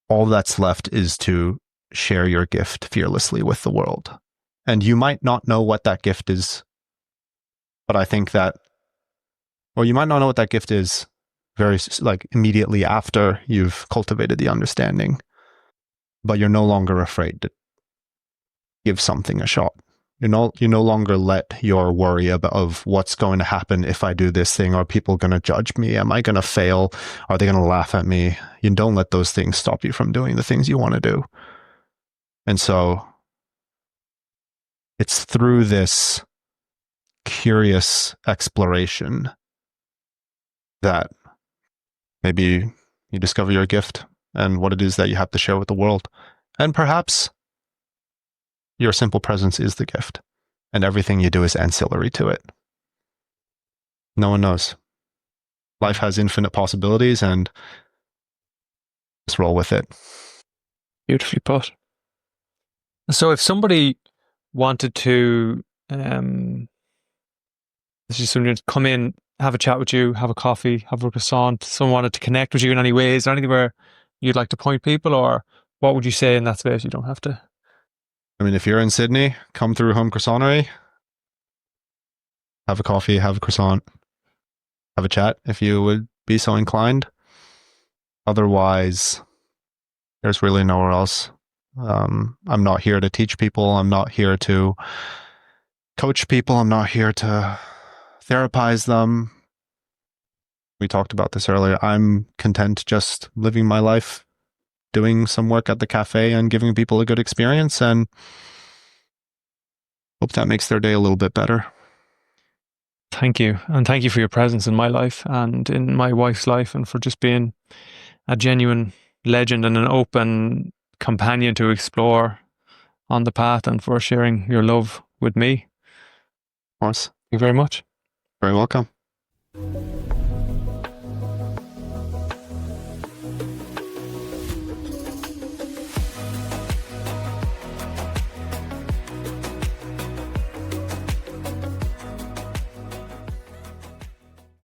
all that's left is to share your gift fearlessly with the world. And you might not know what that gift is, but I think that, or you might not know what that gift is very immediately after you've cultivated the understanding, but you're no longer afraid to give something a shot. You no longer let your worry of what's going to happen if I do this thing. Are people going to judge me? Am I going to fail? Are they going to laugh at me? You don't let those things stop you from doing the things you want to do. And so it's through this curious exploration that maybe you discover your gift and what it is that you have to share with the world. And perhaps your simple presence is the gift, and everything you do is ancillary to it. No one knows. Life has infinite possibilities, and just roll with it. Beautifully put. So if somebody wanted to, let's just come in, have a chat with you, have a coffee, have a croissant, someone wanted to connect with you in any way, is there anything where you'd like to point people, or what would you say in that space? You don't have to. I mean, if you're in Sydney, come through Home Croissantery, have a coffee, have a croissant, have a chat if you would be so inclined. Otherwise, there's really nowhere else. I'm not here to teach people. I'm not here to coach people. I'm not here to therapize them. We talked about this earlier. I'm content just living my life, doing some work at the cafe and giving people a good experience, and hope that makes their day a little bit better. Thank you. And thank you for your presence in my life and in my wife's life, and for just being a genuine legend and an open companion to explore on the path, and for sharing your love with me. Of course. Thank you very much. Very welcome.